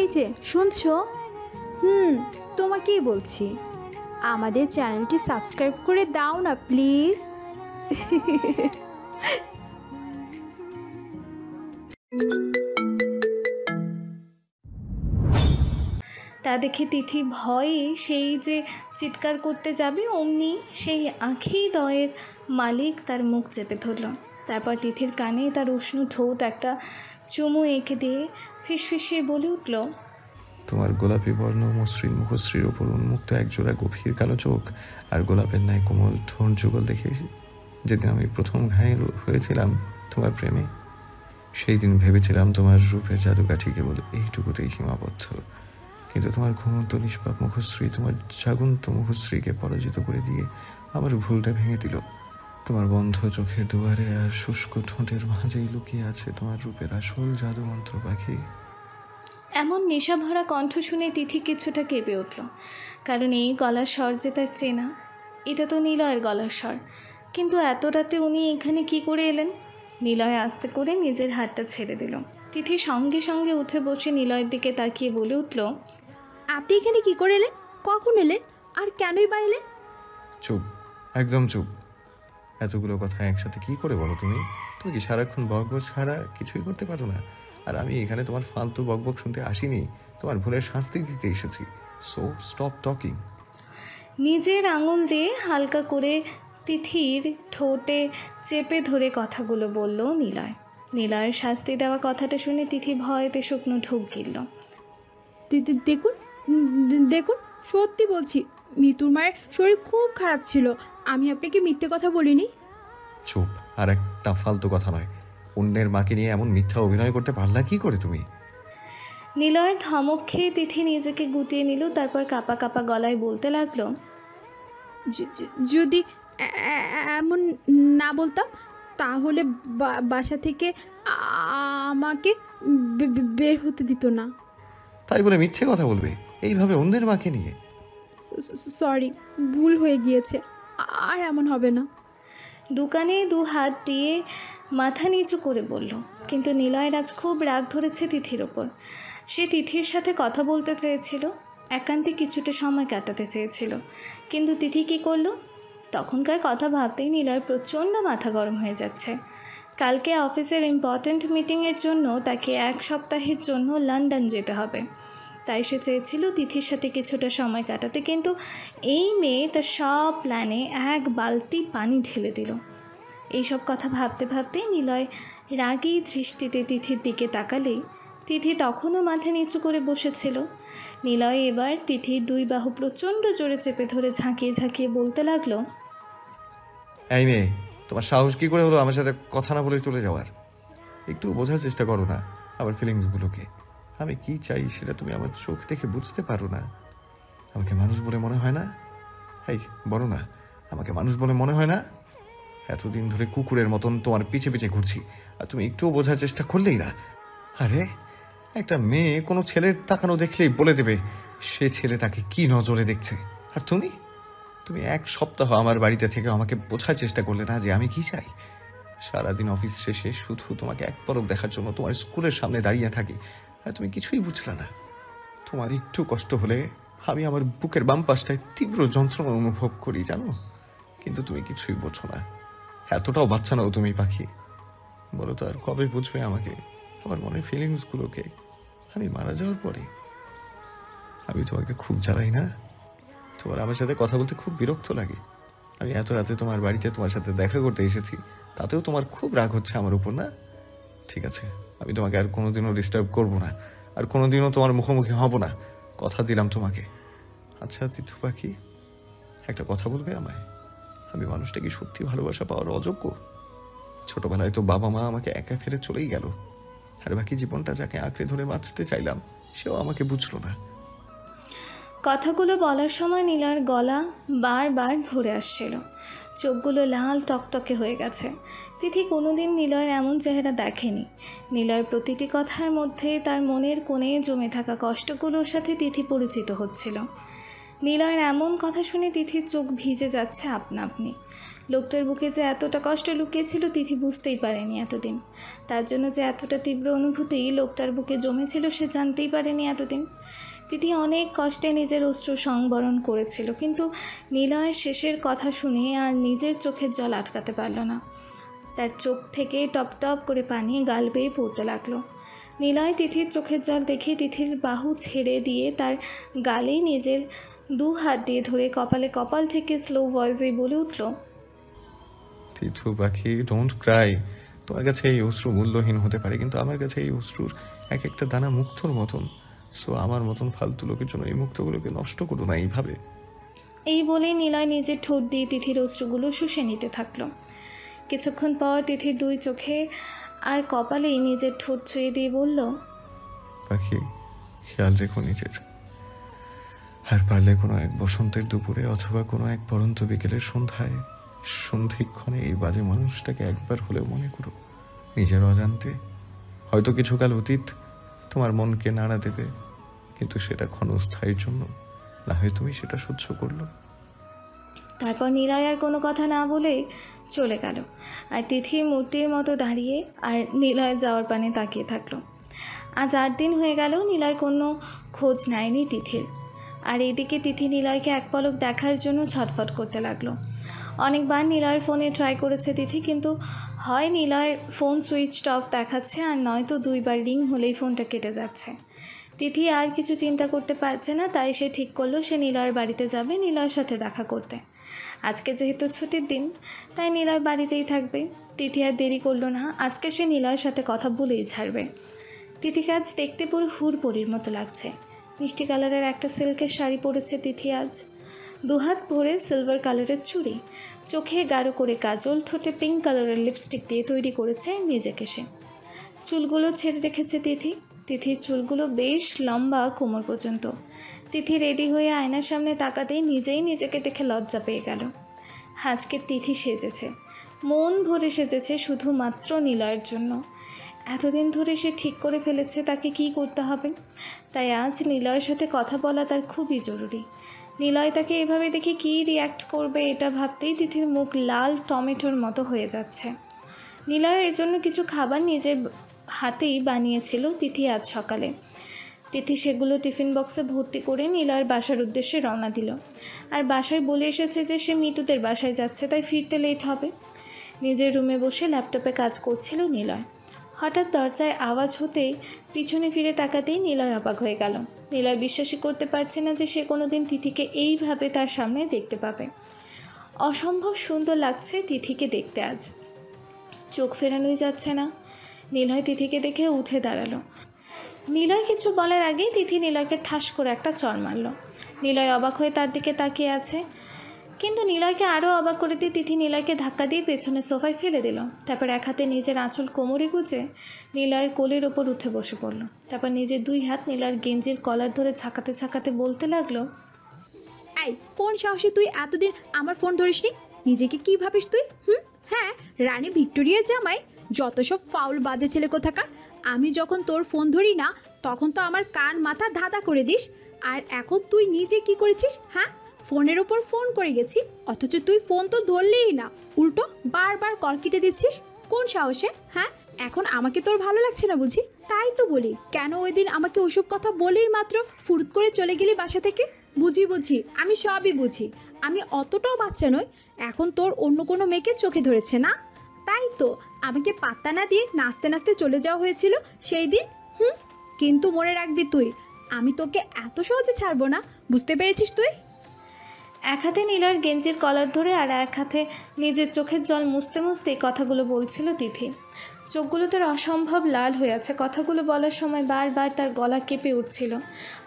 এই যে শুনছো? তোমাকেই বলছি, আমাদের চ্যানেলটি সাবস্ক্রাইব করে দাও না প্লিজ। তা দেখে তিথি ভয়ে সেই যে চিৎকার করতে যাবে অমনি সেই আঁখিদয়ের মালিক তার মুখ চেপে ধরল। তারপর তিথির কানে তার উষ্ণ ঠোঁট একটা চুমু এঁকে দিয়ে ফিসফিসিয়ে বলে উঠল, তোমার গোলাপি বর্ণ মসৃণ মুখশ্রীর ওপর উন্মুক্ত একজোড়া গভীর কালো চোখ আর গোলাপের ন্যায় কোমল ঠোঁট যুগল দেখে যেদিন আমি প্রথম ঘায়েল হয়েছিলাম তোমার প্রেমে, সেই দিন ভেবেছিলাম তোমার রূপের জাদুকাঠি কেবল এইটুকুতেই সীমাবদ্ধ। কিন্তু তোমার ঘুমন্ত নিষ্পাপ মুখশ্রী তোমার জাগন্ত মুখশ্রীকে পরাজিত করে দিয়ে আমার ভুলটা ভেঙে দিল। তোমার বন্ধ চোখের দুয়ারে আর শুষ্ক ঠোঁটের মাঝেই লুকিয়ে আছে তোমার রূপের আসল জাদুমন্ত্র পাখি। এমন নেশাভরা কণ্ঠ শুনে তিথি কিছুটা কেঁপে উঠল, কারণ এই গলার স্বর যে তার চেনা। এটা তো নিলয়ের গলার স্বর, কিন্তু এত রাতে উনি এখানে কি করে এলেন? নিলয় আস্তে করে নিজের হাতটা ছেড়ে দিল। তিথি সঙ্গে সঙ্গে উঠে বসে নিলয়ের দিকে তাকিয়ে বলে উঠল, আপনি এখানে কি করে এলেন? কখন এলেন? আর কেনই বা এলেন? চুপ, একদম চুপ। এতগুলো কথা একসাথে কি করে বলো তুমি? তুমি কি সারাক্ষণ বকবক ছাড়া কিছুই করতে পারো না? আর আমি এখানে তোমার ফালতু বকবক শুনতে আসিনি, তোমার ভুলের শাস্তি দিতে এসেছি। So stop talking. নিজের আঙুল দিয়ে হালকা করে তিথির ঠোঁটে চেপে ধরে কথাগুলো বলল নিলয়। নিলয়ের শাস্তি দেওয়া কথাটা শুনে তিথি ভয়তে শুকনো ঢুক গিলল। দেখুন, দেখুন, সত্যি বলছি, মিতুর মায়ের শরীর খুব খারাপ ছিল। আমি আপনাকে মিথ্যে কথা বলিনি। চুপ, আর একটা ফালতু কথা নয়। অন্যের মাকে নিয়ে এমন মিথ্যা অভিনয় করতে পারলা কি করে তুমি? নিলয়ের ধমক খেয়ে তিথি নিজেকে গুটিয়ে নিল। তারপর কাঁপা কাঁপা গলায় বলতে লাগলো, যদি এমন না বলতাম তাহলে বাসা থেকে আমাকে বের হতে দিত না। তাই বলে মিথ্যে কথা বলবে এইভাবে অন্যের মাকে নিয়ে? সরি, ভুল হয়ে গিয়েছে, আর এমন হবে না। দোকানে দু হাত দিয়ে মাথা নিচু করে বলল। কিন্তু নিলয়ের আজ খুব রাগ ধরেছে তিথির ওপর। সে তিথির সাথে কথা বলতে চেয়েছিল, একান্তে কিছুটা সময় কাটাতে চেয়েছিল, কিন্তু তিথি কী করলো? তখনকার কথা ভাবতেই নিলয়ের প্রচণ্ড মাথা গরম হয়ে যাচ্ছে। কালকে অফিসের ইম্পর্ট্যান্ট মিটিংয়ের জন্য তাকে 1 সপ্তাহের জন্য লন্ডন যেতে হবে। তাই সে চেয়েছিল তিথির সাথে কিছুটা সময় কাটাতে, কিন্তু এই মেয়ে তার সব প্ল্যানে 1 বালতি পানি ঢেলে দিল। এইসব কথা ভাবতে ভাবতেই নিলয় রাগী দৃষ্টিতে তিথির দিকে তাকালেই তিথি তখনও মাথা নিচু করে বসেছিল। নিলয় এবার তিথির 2 বাহু প্রচণ্ড জোরে চেপে ধরে ঝাঁকিয়ে ঝাঁকিয়ে বলতে লাগলো, এই মেয়ে, তোমার সাহস কি করে হলো আমার সাথে কথা না বলে চলে যাওয়ার? একটু বোঝার চেষ্টা করো না আমার ফিলিংসগুলোকে। আমি কি চাই সেটা তুমি আমার চোখ দেখে বুঝতে পারো না? আমাকে মানুষ বলে মনে হয় না? এই বলো না, আমাকে মানুষ বলে মনে হয় না? এতদিন ধরে কুকুরের মতন তোমার পিছে পিছে ঘুরছি, আর তুমি একটুও বোঝার চেষ্টা করলেই না। আরে একটা মেয়ে কোনো ছেলের তাকানো দেখলেই বলে দেবে সে ছেলে তাকে কি নজরে দেখছে। আর তুমি তুমি 1 সপ্তাহ আমার বাড়িতে থেকে আমাকে বোঝার চেষ্টা করলে না যে আমি কি চাই। সারাদিন অফিস শেষে শুধু তোমাকে এক পলক দেখার জন্য তোমার স্কুলের সামনে দাঁড়িয়ে থাকি, আর তুমি কিছুই বুঝলে না। তোমার একটু কষ্ট হলে আমি আমার বুকের বাম পাশটায় তীব্র যন্ত্রণা অনুভব করি, জানো? কিন্তু তুমি কিছুই বোঝো না। এতটাও বাচ্চা নাও তুমি পাখি। বলো তো আর কবে বুঝবে আমাকে, আমার মনের ফিলিংসগুলোকে? আমি মারা যাওয়ার পরে? আমি তোমাকে খুব জ্বালাই না? তোমার আমার সাথে কথা বলতে খুব বিরক্ত লাগে? আমি এত রাতে তোমার বাড়িতে তোমার সাথে দেখা করতে এসেছি, তাতেও তোমার খুব রাগ হচ্ছে আমার উপর, না? ঠিক আছে, আমি তোমাকে আর কোনোদিনও ডিস্টার্ব করবো না, আর কোনোদিনও তোমার মুখোমুখি হব না, কথা দিলাম তোমাকে। আচ্ছা তিথু পাখি, একটা কথা বলবে আমায়? আমি মানুষটা কি সত্যি ভালোবাসা পাওয়ার অযোগ্য? ছোটবেলায় তো বাবা মা আমাকে একা ফেলে চলেই গেল, আর বাকি জীবনটা যাকে আঁকড়ে ধরে বাঁচতে চাইলাম সেও আমাকে বুঝলো না। কথাগুলো বলার সময় নীলার গলা বারবার ধরে আসছিল, চোখগুলো লাল টকটকে হয়ে গেছে। তিথি কোনোদিন নিলয়ের এমন চেহারা দেখেনি। নিলয়ের প্রতিটি কথার মধ্যে তার মনের কোণে জমে থাকা কষ্টগুলোর সাথে তিথি পরিচিত হচ্ছিল। নিলয়ের এমন কথা শুনে তিথির চোখ ভিজে যাচ্ছে আপনা আপনি। লোকটার বুকে যে এতটা কষ্ট লুকিয়েছিল তিথি বুঝতেই পারেনি এতদিন। তার জন্য যে এতটা তীব্র অনুভূতি লোকটার বুকে জমেছিল সে জানতেই পারেনি এতদিন। তিথি অনেক কষ্টে নিজের অশ্রু সংবরণ করেছিল, কিন্তু নিলয়ের শেষের কথা শুনে আর নিজের চোখের জল আটকাতে পারল না। তার চোখ থেকে টপ টপ করে পানি গাল বেয়ে পড়তে লাগলো। নিলয় তিথির চোখের জল দেখে তিথির বাহু ছেড়ে দিয়ে তার গালে নিজের 2 হাত দিয়ে ধরে কপালে কপাল থেকে স্লো ভয়েসে বলে উঠল, তিথু পাখি, ডোন্ট ক্রাই। তোমার কাছে এই অশ্রু মূল্যহীন হতে পারে, কিন্তু আমার কাছে এই অশ্রুর এক একটা দানা মুক্তোর মতন। সো আমার মতন ফালতু লোকের জন্য এই মুক্তগুলোকে নষ্ট করো না এইভাবে। এই বলেই নিলয় নিজের ঠোঁট দিয়ে তিথির অশ্রুগুলো শুষে নিতে থাকলো। কিছুক্ষণ পর তিথির 2 চোখে আর কপালেই নিজের ঠোঁট ছুঁয়ে দিয়ে বলল, পাখি, খেয়াল রেখো নিজের। আর পারলে কোনো এক বসন্তের দুপুরে অথবা কোনো এক পরন্ত বিকেলের সন্ধ্যায় সন্ধিক্ষণে এই বাজে মানুষটাকে একবার হলেও মনে করো নিজের অজান্তে। হয়তো কিছুকাল অতীত তোমার মনকে নাড়া দেবে, কিন্তু সেটা ক্ষণস্থায়ীর জন্য, না হয় তুমি সেটা সহ্য করলো। তারপর নিলয় আর কোনো কথা না বলে চলে গেল। আর তিথি মূর্তির মতো দাঁড়িয়ে আর নিলয় যাওয়ার পানে তাকিয়ে থাকলো। আজ 8 দিন হয়ে গেল নিলয় কোনো খোঁজ নেয়নি তিথির। আর এদিকে তিথি নিলয়কে এক পলক দেখার জন্য ছটফট করতে লাগলো। অনেকবার নিলয়ের ফোনে ট্রাই করেছে তিথি, কিন্তু হয় নিলয়ের ফোন সুইচড অফ দেখাচ্ছে আর নয়তো 2 বার রিং হলেই ফোনটা কেটে যাচ্ছে। তিথি আর কিছু চিন্তা করতে পারছে না, তাই সে ঠিক করলো সে নিলয়ের বাড়িতে যাবে নিলয়ের সাথে দেখা করতে। আজকে যেহেতু ছুটির দিন তাই নিলয় বাড়িতেই থাকবে। তিথি আর দেরি করলো না, আজকে সে নিলয়ের সাথে কথা বলেই ছাড়বে। তিথিকে আজ দেখতে পুরো হুড়পড়ির মতো লাগছে। মিষ্টি কালারের একটা সিল্কের শাড়ি পরেছে তিথি আজ, 2 হাত ভরে সিলভার কালারের চুড়ি, চোখে গাঢ় করে কাজল, ঠোঁটে পিঙ্ক কালারের লিপস্টিক দিয়ে তৈরি করেছে নিজেকে সে। চুলগুলো ছেড়ে রেখেছে তিথি। তিথির চুলগুলো বেশ লম্বা কোমর পর্যন্ত। তিথি রেডি হয়ে আয়নার সামনে তাকাতেই নিজেই নিজেকে দেখে লজ্জা পেয়ে গেল। আজকে তিথি সেজেছে, মন ভরে সেজেছে শুধুমাত্র নিলয়ের জন্য। এতদিন ধরে সে ঠিক করে ফেলেছে তাকে কি করতে হবে, তাই আজ নিলয়ের সাথে কথা বলা তার খুবই জরুরি। নিলয় তাকে এভাবে দেখে কী রিয়্যাক্ট করবে এটা ভাবতেই তিথির মুখ লাল টমেটোর মতো হয়ে যাচ্ছে। নিলয়ের জন্য কিছু খাবার নিজের হাতেই বানিয়েছিল তিথি আজ সকালে। তিথি সেগুলো টিফিন বক্সে ভর্তি করে নিলয়ের বাসার উদ্দেশ্যে রওনা দিল। আর বাসায় বলে এসেছে যে সে মিতুদের বাসায় যাচ্ছে, তাই ফিরতে লেট হবে। নিজের রুমে বসে ল্যাপটপে কাজ করছিল নিলয়। হঠাৎ দরজায় আওয়াজ হতেই পিছনে ফিরে তাকাতেই নিলয় অবাক হয়ে গেল। নিলয় বিশ্বাসই করতে পারছে না যে সে কোনোদিন তিথিকে এইভাবে তার সামনে দেখতে পাবে। অসম্ভব সুন্দর লাগছে তিথিকে দেখতে আজ, চোখ ফেরানোই যাচ্ছে না। নিলয় তিথিকে দেখে উঠে দাঁড়ালো। নিলয় কিছু বলার আগেই তিথি নিলয়কে ঠাস করে একটা চড় মারল। নিলয় অবাক হয়ে তার দিকে তাকিয়ে আছে, কিন্তু নিলয়কে আরও অবাক করে দিয়ে তিথি নিলয়কে ধাক্কা দিয়ে পেছনে সোফায় ফেলে দিল। তারপর এক হাতে নিজের আঁচল কোমরে গুজে নিলয়ের কোলের ওপর উঠে বসে পড়ল। তারপর নিজের 2 হাত নিলয়ের গেঞ্জির কলার ধরে ঝাঁকাতে ঝাঁকাতে বলতে লাগলো, এই কোন সাহসে তুই এতদিন আমার ফোন ধরিসনি? নিজেকে কি ভাবিস তুই? হ্যাঁ, রানী ভিক্টোরিয়ার জামাই। যত সব ফাউল বাজে ছেলে কোথাকার। আমি যখন তোর ফোন ধরি না তখন তো আমার কান মাথা ধাঁধা করে দিস, আর এখন তুই নিজে কি করেছিস? হ্যাঁ, ফোনের ওপর ফোন করে গেছি, অথচ তুই ফোন তো ধরলেই না, উল্টো বারবার কল কেটে দিচ্ছিস। কোন সাহসে? হ্যাঁ, এখন আমাকে তোর ভালো লাগছে না বুঝি? তাই তো বলি, কেন ওই দিন আমাকে ওসব কথা বলেই মাত্র ফুরুত করে চলে গেলি বাসা থেকে? বুঝি, আমি সবই বুঝি। আমি অতটাও বাচ্চা নই। এখন তোর অন্য কোনো মেয়েকে চোখে ধরেছে না, তাই তো আমাকে পাত্তা না দিয়ে নাচতে নাচতে চলে যাওয়া হয়েছিল সেই দিন। কিন্তু মনে রাখবি তুই, আমি তোকে এত সহজে ছাড়বো না, বুঝতে পেরেছিস তুই? এক হাতে নিলয়ের গেঞ্জির কলার ধরে আর এক হাতে নিজের চোখের জল মুছতে মুছতে কথাগুলো বলছিল তিথি। চোখগুলো তার অসম্ভব লাল হয়ে আছে। কথাগুলো বলার সময় বারবার তার গলা কেঁপে উঠছিল,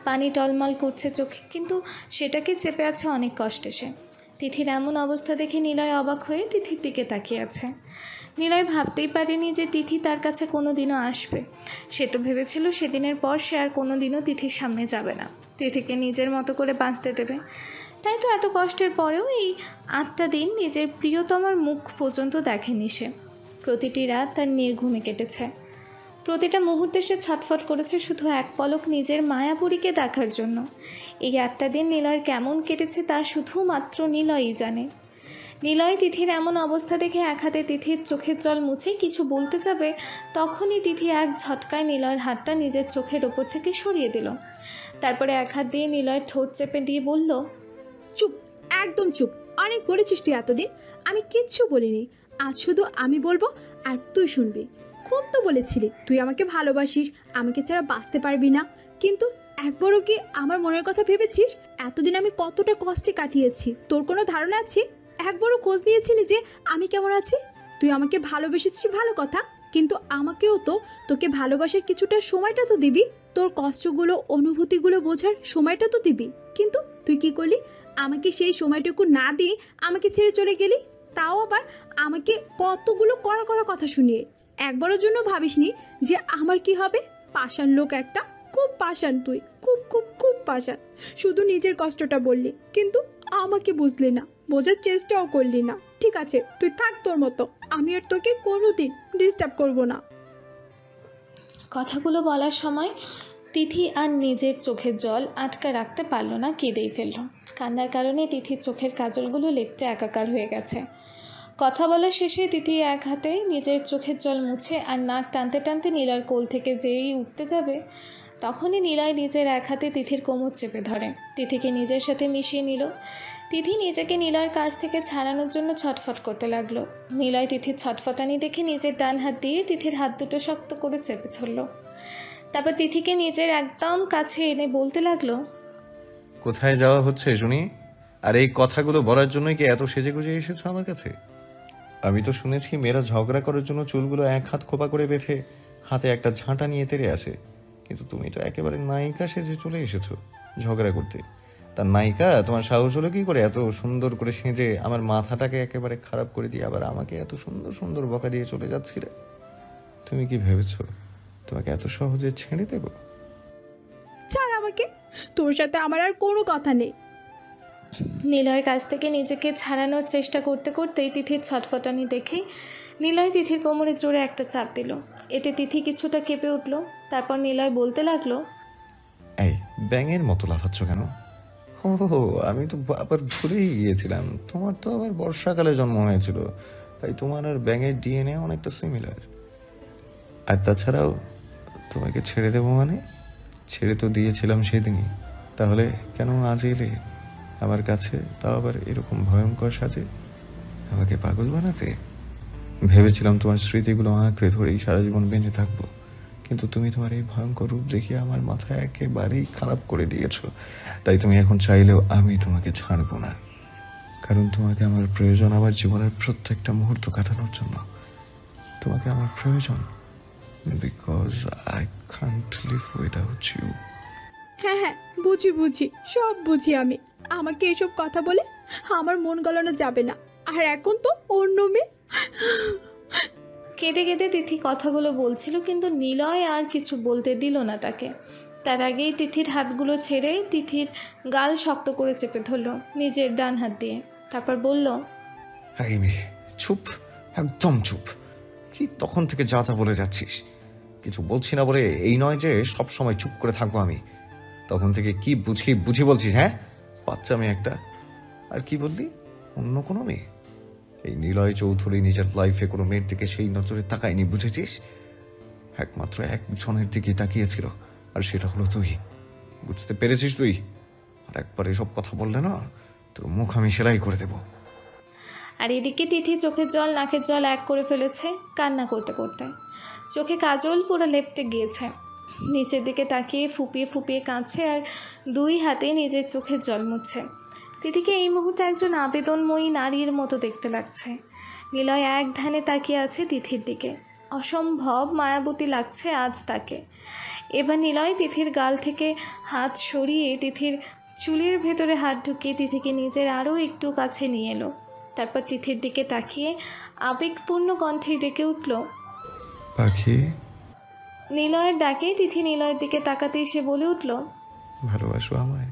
পানি টলমল করছে চোখে, কিন্তু সেটাকে চেপে আছে অনেক কষ্টে সে। তিথির এমন অবস্থা দেখে নিলয় অবাক হয়ে তিথির দিকে তাকিয়ে আছে। নিলয় ভাবতেই পারেনি যে তিথি তার কাছে কোনো দিনও আসবে। সে তো ভেবেছিল সেদিনের পর সে আর কোনো দিনও তিথির সামনে যাবে না, তিথিকে নিজের মতো করে বাঁচতে দেবে। তাই তো এত কষ্টের পরেও এই 8টা দিন নিজের প্রিয়তমার মুখ পর্যন্ত দেখেনি সে। প্রতিটি রাত তার নির্ঘুমে কেটেছে। প্রতিটা মুহূর্তে সে ছটফট করেছে শুধু এক পলক নিজের মায়াপুরীকে দেখার জন্য। এই 8টা দিন নিলয়ের কেমন কেটেছে তা শুধুমাত্র নিলয়ই জানে। নিলয় তিথির এমন অবস্থা দেখে এক হাতে তিথির চোখের জল মুছে কিছু বলতে যাবে, তখনই তিথি এক ঝটকায় নিলয়ের হাতটা নিজের চোখের ওপর থেকে সরিয়ে দিল। তারপরে এক হাত দিয়ে নিলয়ের ঠোঁট চেপে দিয়ে বলল, চুপ, একদম চুপ। অনেক বলেছিস তুই এতদিন, আমি কিচ্ছু বলিনি। আজ শুধু আমি বলবো আর তুই শুনবি। খুব তো বলেছিলি তুই আমাকে ভালোবাসিস, আমাকে ছাড়া বাঁচতে পারবি না, কিন্তু একবারও কি আমার মনের কথা ভেবেছিস? এতদিন আমি কতটা কষ্টে কাটিয়েছি তোর কোনো ধারণা আছে? একবারও খোঁজ নিয়েছিলি যে আমি কেমন আছি? তুই আমাকে ভালোবেসেছিস ভালো কথা, কিন্তু আমাকেও তো তোকে ভালোবাসার কিছুটা সময়টা তো দিবি, তোর কষ্টগুলো অনুভূতিগুলো বোঝার সময়টা তো দিবি। কিন্তু তুই কি করলি? আমাকে সেই সময়টুকু না দিয়ে আমাকে ছেড়ে চলে গেলি, তাও আবার আমাকে কতগুলো কড়া কড়া কথা শুনিয়ে। একবারের জন্য ভাবিসনি যে আমার কি হবে? পাষাণ লোক একটা, খুব পাষাণ তুই, খুব খুব খুব পাষাণ। শুধু নিজের কষ্টটা বললি, কিন্তু আমাকে বুঝলি না, বোঝার চেষ্টাও করলি না। ঠিক আছে, তুই থাক তোর মতো, আমি আর তোকে কোনোদিন ডিস্টার্ব করব না। কথাগুলো বলার সময় তিথি আর নিজের চোখের জল আটকে রাখতে পারল না, কেঁদেই ফেলল। কান্নার কারণে তিথির চোখের কাজলগুলো লেপটে একাকার হয়ে গেছে। কথা বলার শেষে তিথি এক হাতে নিজের চোখের জল মুছে আর নাক টানতে টানতে নিলয়ের কোল থেকে যেই উঠতে যাবে, তখনই নিলয় নিজের এক হাতে তিথির কোমর চেপে ধরে, তিথিকে নিজের সাথে মিশিয়ে নিল। তিথি নিজেকে নিলয়ের কাছ থেকে ছাড়ানোর জন্য ছটফট করতে লাগলো। নিলয় তিথির ছটফটানি দেখে নিজের ডান হাত দিয়ে তিথির হাত দুটো শক্ত করে চেপে ধরল। তারপর তিথিকে নিজের একদম কাছে এনে বলতে লাগলো, কোথায় যাওয়া হচ্ছে শুনি? আর এই কথাগুলো বলার জন্যই কি এত সেজে গুজে এসেছো আমার কাছে? আমি তো শুনেছি মেয়েরা ঝগড়া করার জন্য চুলগুলো এক হাত খোপা করে বেঁধে হাতে একটা ঝাঁটা নিয়ে তেড়ে আসে, কিন্তু তুমি তো একেবারে নায়িকা সেজে চলে এসেছো ঝগড়া করতে। তার নায়িকা তোমার সাহস হলো কি করে এত সুন্দর করে সেজে আমার মাথাটাকে একেবারে খারাপ করে দিয়ে আবার আমাকে এত সুন্দর সুন্দর বকা দিয়ে চলে যাচ্ছিলে? তুমি কি ভেবেছো তোমাকে এত সহজে ছেড়ে দেবো? ছাড় আমাকে, তোর সাথে আমার আর কোনো কথা নেই। নিলয়ের কাছ থেকে নিজেকে ছাড়ানোর চেষ্টা করতে করতেই তিথির ছটফটানি দেখেই নিলয় তিথির কোমরে জোরে একটা চাপ দিল। এতে তিথি কিছুটা কেঁপে উঠল। তারপর নিলয় বলতে লাগলো, এই ব্যাঙের মতো লাফাচ্ছ কেন? ও আমি তো আবার ভুলেই গিয়েছিলাম, তোমার তো আবার বর্ষাকালে জন্ম হয়েছিল, তাই তোমার আর ব্যাঙের ডিএনএ অনেকটা সিমিলার। আর তাছাড়াও তোমাকে ছেড়ে দেবো মানে? ছেড়ে তো দিয়েছিলাম সেদিনই, তাহলে কেন আজ এলে আমার কাছে, তাও আবার এরকম ভয়ঙ্কর সাজে আমাকে পাগল বানাতে? ভেবেছিলাম তোমার স্মৃতিগুলো আঁকড়ে ধরেই সারা জীবন বেঁচে থাকবো, কিন্তু তুমি তোমার এই ভয়ঙ্কর রূপ দেখিয়ে আমার মাথা একেবারেই খারাপ করে দিয়েছো। তাই তুমি এখন চাইলেও আমি তোমাকে ছাড়বো না, কারণ তোমাকে আমার প্রয়োজন আমার জীবনের প্রত্যেকটা মুহূর্ত কাটানোর জন্য। তোমাকে আমার প্রয়োজন, because I can't live without you. হ্যাঁ হ্যাঁ, বুঝি বুঝি, সব বুঝি আমি। আমাকে এসব কথা বলে আমার মন গলানো যাবে না। আর এখন তো অন্য মেয়ে। কেঁদে কেঁদে তিথি কথাগুলো বলছিল, কিন্তু নিলয় আর কিছু বলতে দিল না তাকে। তার আগেই তিথির হাতগুলো ছেড়ে তিথির গাল শক্ত করে চেপে ধরল নিজের ডান হাত দিয়ে। তারপর বলল, চুপ, একদম চুপ। কি তখন থেকে যা তা বলে যাচ্ছিস? কিছু বলছি না বলে এই নয় যে সব সময় চুপ করে থাকবো আমি। তখন থেকে কি বুঝি বলছিস? হ্যাঁ, বাচ্চা মেয়ে একটা। আর কি বললি? অন্য কোনো মেয়ে? এই নিলয় চৌধুরী নিজের লাইফে কোনো মেয়ের দিকে সেই নজরে তাকায়নি, বুঝেছিস? একমাত্র একজনের দিকে তাকিয়েছিল, আর সেটা হলো তুই। বুঝতে পেরেছিস তুই? আর একবার এসব কথা বললে না, তোর মুখ আমি সেলাই করে দেবো। আর এদিকে তিথি চোখের জল নাকের জল এক করে ফেলেছে কান্না করতে করতে। চোখে কাজল পুরো লেপটে গিয়েছে, নিচের দিকে তাকিয়ে ফুপিয়ে ফুপিয়ে কাঁদছে আর দুই হাতে নিজের চোখের জল মুছছে। তিথিকে এই মুহূর্তে একজন আবেদনময়ী নারীর মতো দেখতে লাগছে। নিলয় এক ধ্যানে তাকিয়ে আছে তিথির দিকে, অসম্ভব মায়াবতী লাগছে আজ তাকে। এবার নিলয় তিথির গাল থেকে হাত সরিয়ে তিথির চুলের ভেতরে হাত ঢুকিয়ে তিথিকে নিজের আরও একটু কাছে নিয়ে এলো। তারপর তিথির দিকে তাকিয়ে আবেগপূর্ণ কণ্ঠে ডেকে উঠল, পাখি। নিলয়ের ডাকে তিথি নিলয়ের দিকে তাকাতেই সে বলে উঠল, ভালোবাসো আমায়?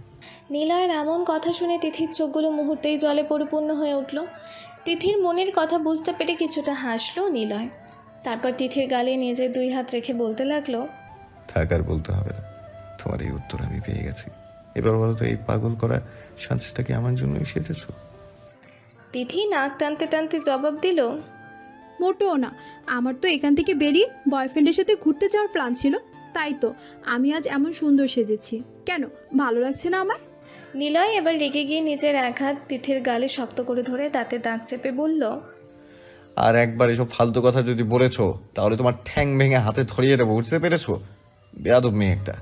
নিলয়ের এমন কথা শুনে তিথির চোখগুলো মুহূর্তেই জলে পরিপূর্ণ হয়ে উঠল। তিথির মনের কথা বুঝতে পেরে কিছুটা হাসলো নিলয়। তারপর তিথির গালে নিজের দুই হাত রেখে বলতে লাগলো, থাক আর বলতে হবে না, তোমার এই উত্তর আমি পেয়ে গেছি। এবার বলো তো, এই পাগল করা সাজটা কি আমার জন্যই সেজেছো? তিথি নাক টানতে টানতে জবাব দিল, মোটেও না, আমার তো এখান থেকে বেরিয়ে বয়ফ্রেন্ডের সাথে ঘুরতে যাওয়ার প্ল্যান ছিল, তাই তো আমি আজ এমন সুন্দর সেজেছি। কেন, ভালো লাগছে না আমার? নিলয় এবার রেগে গিয়ে নিজের এক হাত তিথির গালে শক্ত করে ধরে দাঁতে দাঁত চেপে বলল, আর একবার এসব ফালতু কথা যদি বলেছো তাহলে তোমার ঠ্যাং ভেঙে হাতে ধরিয়ে দেবো, বুঝতে পেরেছো? বেয়াদব মেয়ে একটা।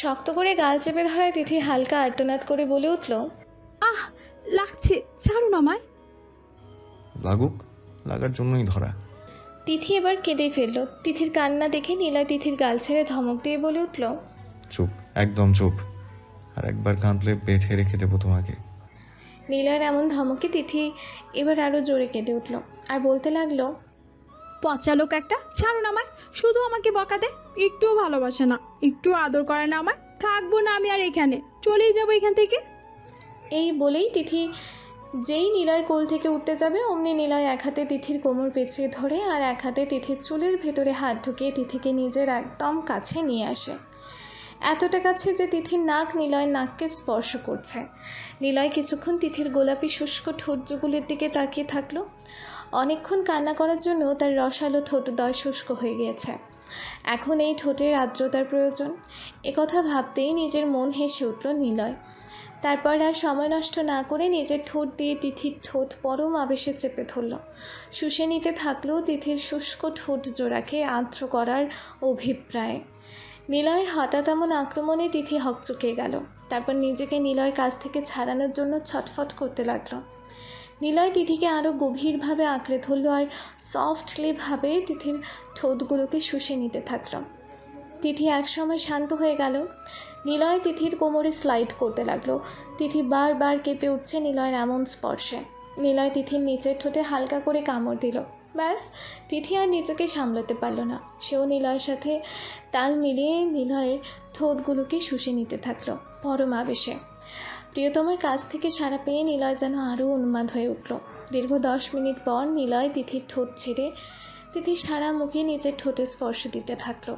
শক্ত করে গাল চেপে ধরায় তিথি হালকা আর্তনাদ করে বলে উঠল, আহ, লাগছে, ছাড়ুন আমায়। লাগুক, লাগার জন্যই ধরা। তিথি এবার কেঁদে ফেলল। তিথির কান্না দেখে নিলয় তিথির গাল ছেড়ে ধমক দিয়ে বলে উঠল, চুপ, একদম চুপ। আর একবার কাঁদলে বেঁধে রেখে দেবো তোমাকে। নিলয়ের এমন ধমকে তিথি এবার আরও জোরে কেঁদে উঠল আর বলতে লাগলো, পচা লোক একটা, ছাড়ুন আমায়। শুধু আমাকে বকা দেয়, একটুও ভালোবাসে না, একটু আদর করে না আমায়। থাকবো না আমি আর এখানে, চলেই যাবো এখান থেকে। এই বলেই তিথি যেই নিলয়ের কোল থেকে উঠতে যাবে অমনি নিলয় এক হাতে তিথির কোমর পেঁচিয়ে ধরে আর এক হাতে তিথির চুলের ভেতরে হাত ঢুকিয়ে তিথিকে নিজের একদম কাছে নিয়ে আসে। এতটা কাছে যে তিথির নাক নিলয়ের নাককে স্পর্শ করছে। নিলয় কিছুক্ষণ তিথির গোলাপি শুষ্ক ঠোঁটগুলির দিকে তাকিয়ে থাকলো। অনেকক্ষণ কান্না করার জন্য তার রসালো ঠোঁটদ্বয় শুষ্ক হয়ে গিয়েছে। এখন এই ঠোঁটের আর্দ্রতার প্রয়োজন। একথা ভাবতেই নিজের মন হেসে উঠল নিলয়। তারপর আর সময় নষ্ট না করে নিজের ঠোঁট দিয়ে তিথির ঠোঁট পরম আবেশে চেপে ধরল। শুষে নিতে থাকলেও তিথির শুষ্ক ঠোঁট জোড়াকে আর্দ্র করার অভিপ্রায়। নিলয়ের হঠাৎ এমন আক্রমণে তিথি হকচকে গেল। তারপর নিজেকে নিলয়ের কাছ থেকে ছাড়ানোর জন্য ছটফট করতে লাগলো। নিলয় তিথিকে আরও গভীরভাবে আঁকড়ে ধরল আর সফটলিভাবে তিথির ঠোঁটগুলোকে শুষে নিতে থাকলো। তিথি একসময় শান্ত হয়ে গেল। নিলয় তিথির কোমরে স্লাইড করতে লাগলো। তিথি বারবার কেঁপে উঠছে নিলয়ের এমন স্পর্শে। নিলয় তিথির নিচের ঠোঁটে হালকা করে কামড় দিল। ব্যাস, তিথি আর নিজেকে সামলাতে পারল না। সেও নিলয়ের সাথে তাল মিলিয়ে নিলয়ের ঠোঁটগুলোকে শুষে নিতে থাকলো পরম আবেশে। প্রিয়তমার কাছ থেকে সাড়া পেয়ে নিলয় যেন আরও উন্মাদ হয়ে উঠল। দীর্ঘ 10 মিনিট পর নিলয় তিথির ঠোঁট ছেড়ে তিথির সারা মুখে নিজের ঠোঁটে স্পর্শ দিতে থাকলো।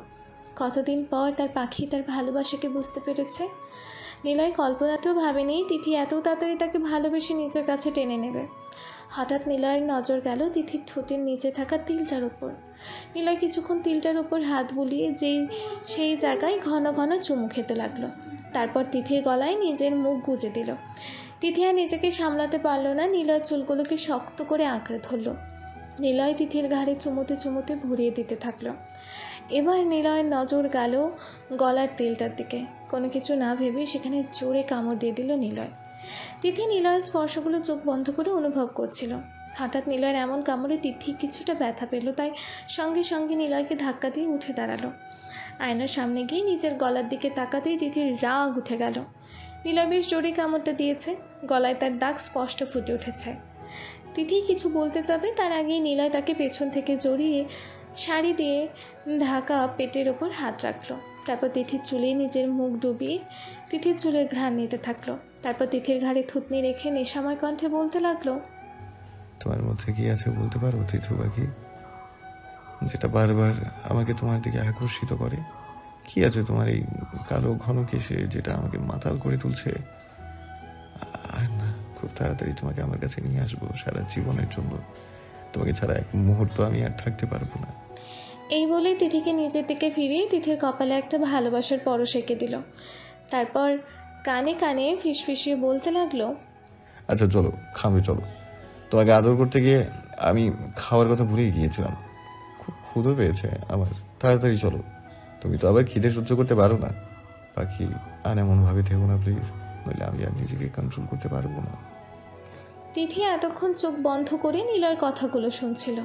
কতদিন পর তার পাখি তার ভালোবাসাকে বুঝতে পেরেছে। নিলয় কল্পনাতেও ভাবেনি তিথি এত তাড়াতাড়ি তাকে ভালোবেসে নিজের কাছে টেনে নেবে। হঠাৎ নিলয়ের নজর গেল তিথির ঠোঁটের নিচে থাকা তিলটার উপর। নিলয় কিছুক্ষণ তিলটার উপর হাত বুলিয়ে সেই জায়গায় ঘন ঘন চুমু খেতে লাগলো। তারপর তিথির গলায় নিজের মুখ গুজে দিল। তিথি আর নিজেকে সামলাতে পারল না। নিলয় চুলগুলোকে শক্ত করে আঁকড়ে ধরল। নিলয় তিথির ঘাড়ে চুমুতে চুমুতে ভরিয়ে দিতে থাকলো। এবার নিলয়ের নজর গেল গলার তেলটার দিকে। কোনো কিছু না ভেবে সেখানে জোরে কামড় দিয়ে দিল নিলয়। তিথি নিলয়ের স্পর্শগুলো চোখ বন্ধ করে অনুভব করছিল। হঠাৎ নিলয়ের এমন কামড়ে তিথি কিছুটা ব্যথা পেল, তাই সঙ্গে সঙ্গে নিলয়কে ধাক্কা দিয়ে উঠে দাঁড়ালো। আয়নার সামনে গিয়ে নিজের গলার দিকে তাকাতেই তিথির রাগ উঠে গেল। নিলয় বেশ জোরে কামড়টা দিয়েছে। গলায় তার দাগ স্পষ্ট ফুটে উঠেছে। তিথি কিছু বলতে যাবে তার আগেই নিলয় তাকে পেছন থেকে জড়িয়ে শাড়ি দিয়ে ঢাকা পেটের ওপর হাত রাখলো। তারপর তিথির চুলে নিজের মুখ ডুবিয়ে তিথির চুলের ঘ্রাণ নিতে থাকলো। তারপর তিথির ঘাড়ে থুতনি রেখে নেশাময় কণ্ঠে বলতে লাগলো, তোমার মধ্যে কি আছে বলতে পারো তিথু পাখি, যেটা বারবার আমাকে তোমার দিকে আকর্ষিত করে? কি আছে তোমার এই কালো ঘন কেশে যেটা আমাকে মাতাল করে তুলছে? আর না, খুব তাড়াতাড়ি তোমাকে আমার কাছে নিয়ে আসবো সারা জীবনের জন্য। তোমাকে ছাড়া এক মুহূর্ত আমি আর থাকতে পারবো না। এই বলেই তিথিকে নিজের দিকে ফিরিয়ে তিথির কপালে একটা ভালোবাসার পরশ এঁকে দিল। তারপর কানে কানে ফিসফিসিয়ে বলতে লাগলো, আচ্ছা চলো, খাবে চলো। তোমাকে আদর করতে গিয়ে আমি খাওয়ার কথা ভুলেই গিয়েছিলাম। খুব ক্ষুধা পেয়েছে আমার, তাড়াতাড়ি চলো। তুমি তো আবার খিদে সহ্য করতে পারো না পাখি। আর এমনভাবে থেকো না প্লিজ, নইলে আমি আর নিজেকে কন্ট্রোল করতে পারবো না। তিথি এতক্ষণ চোখ বন্ধ করে নীলার কথাগুলো শুনছিল।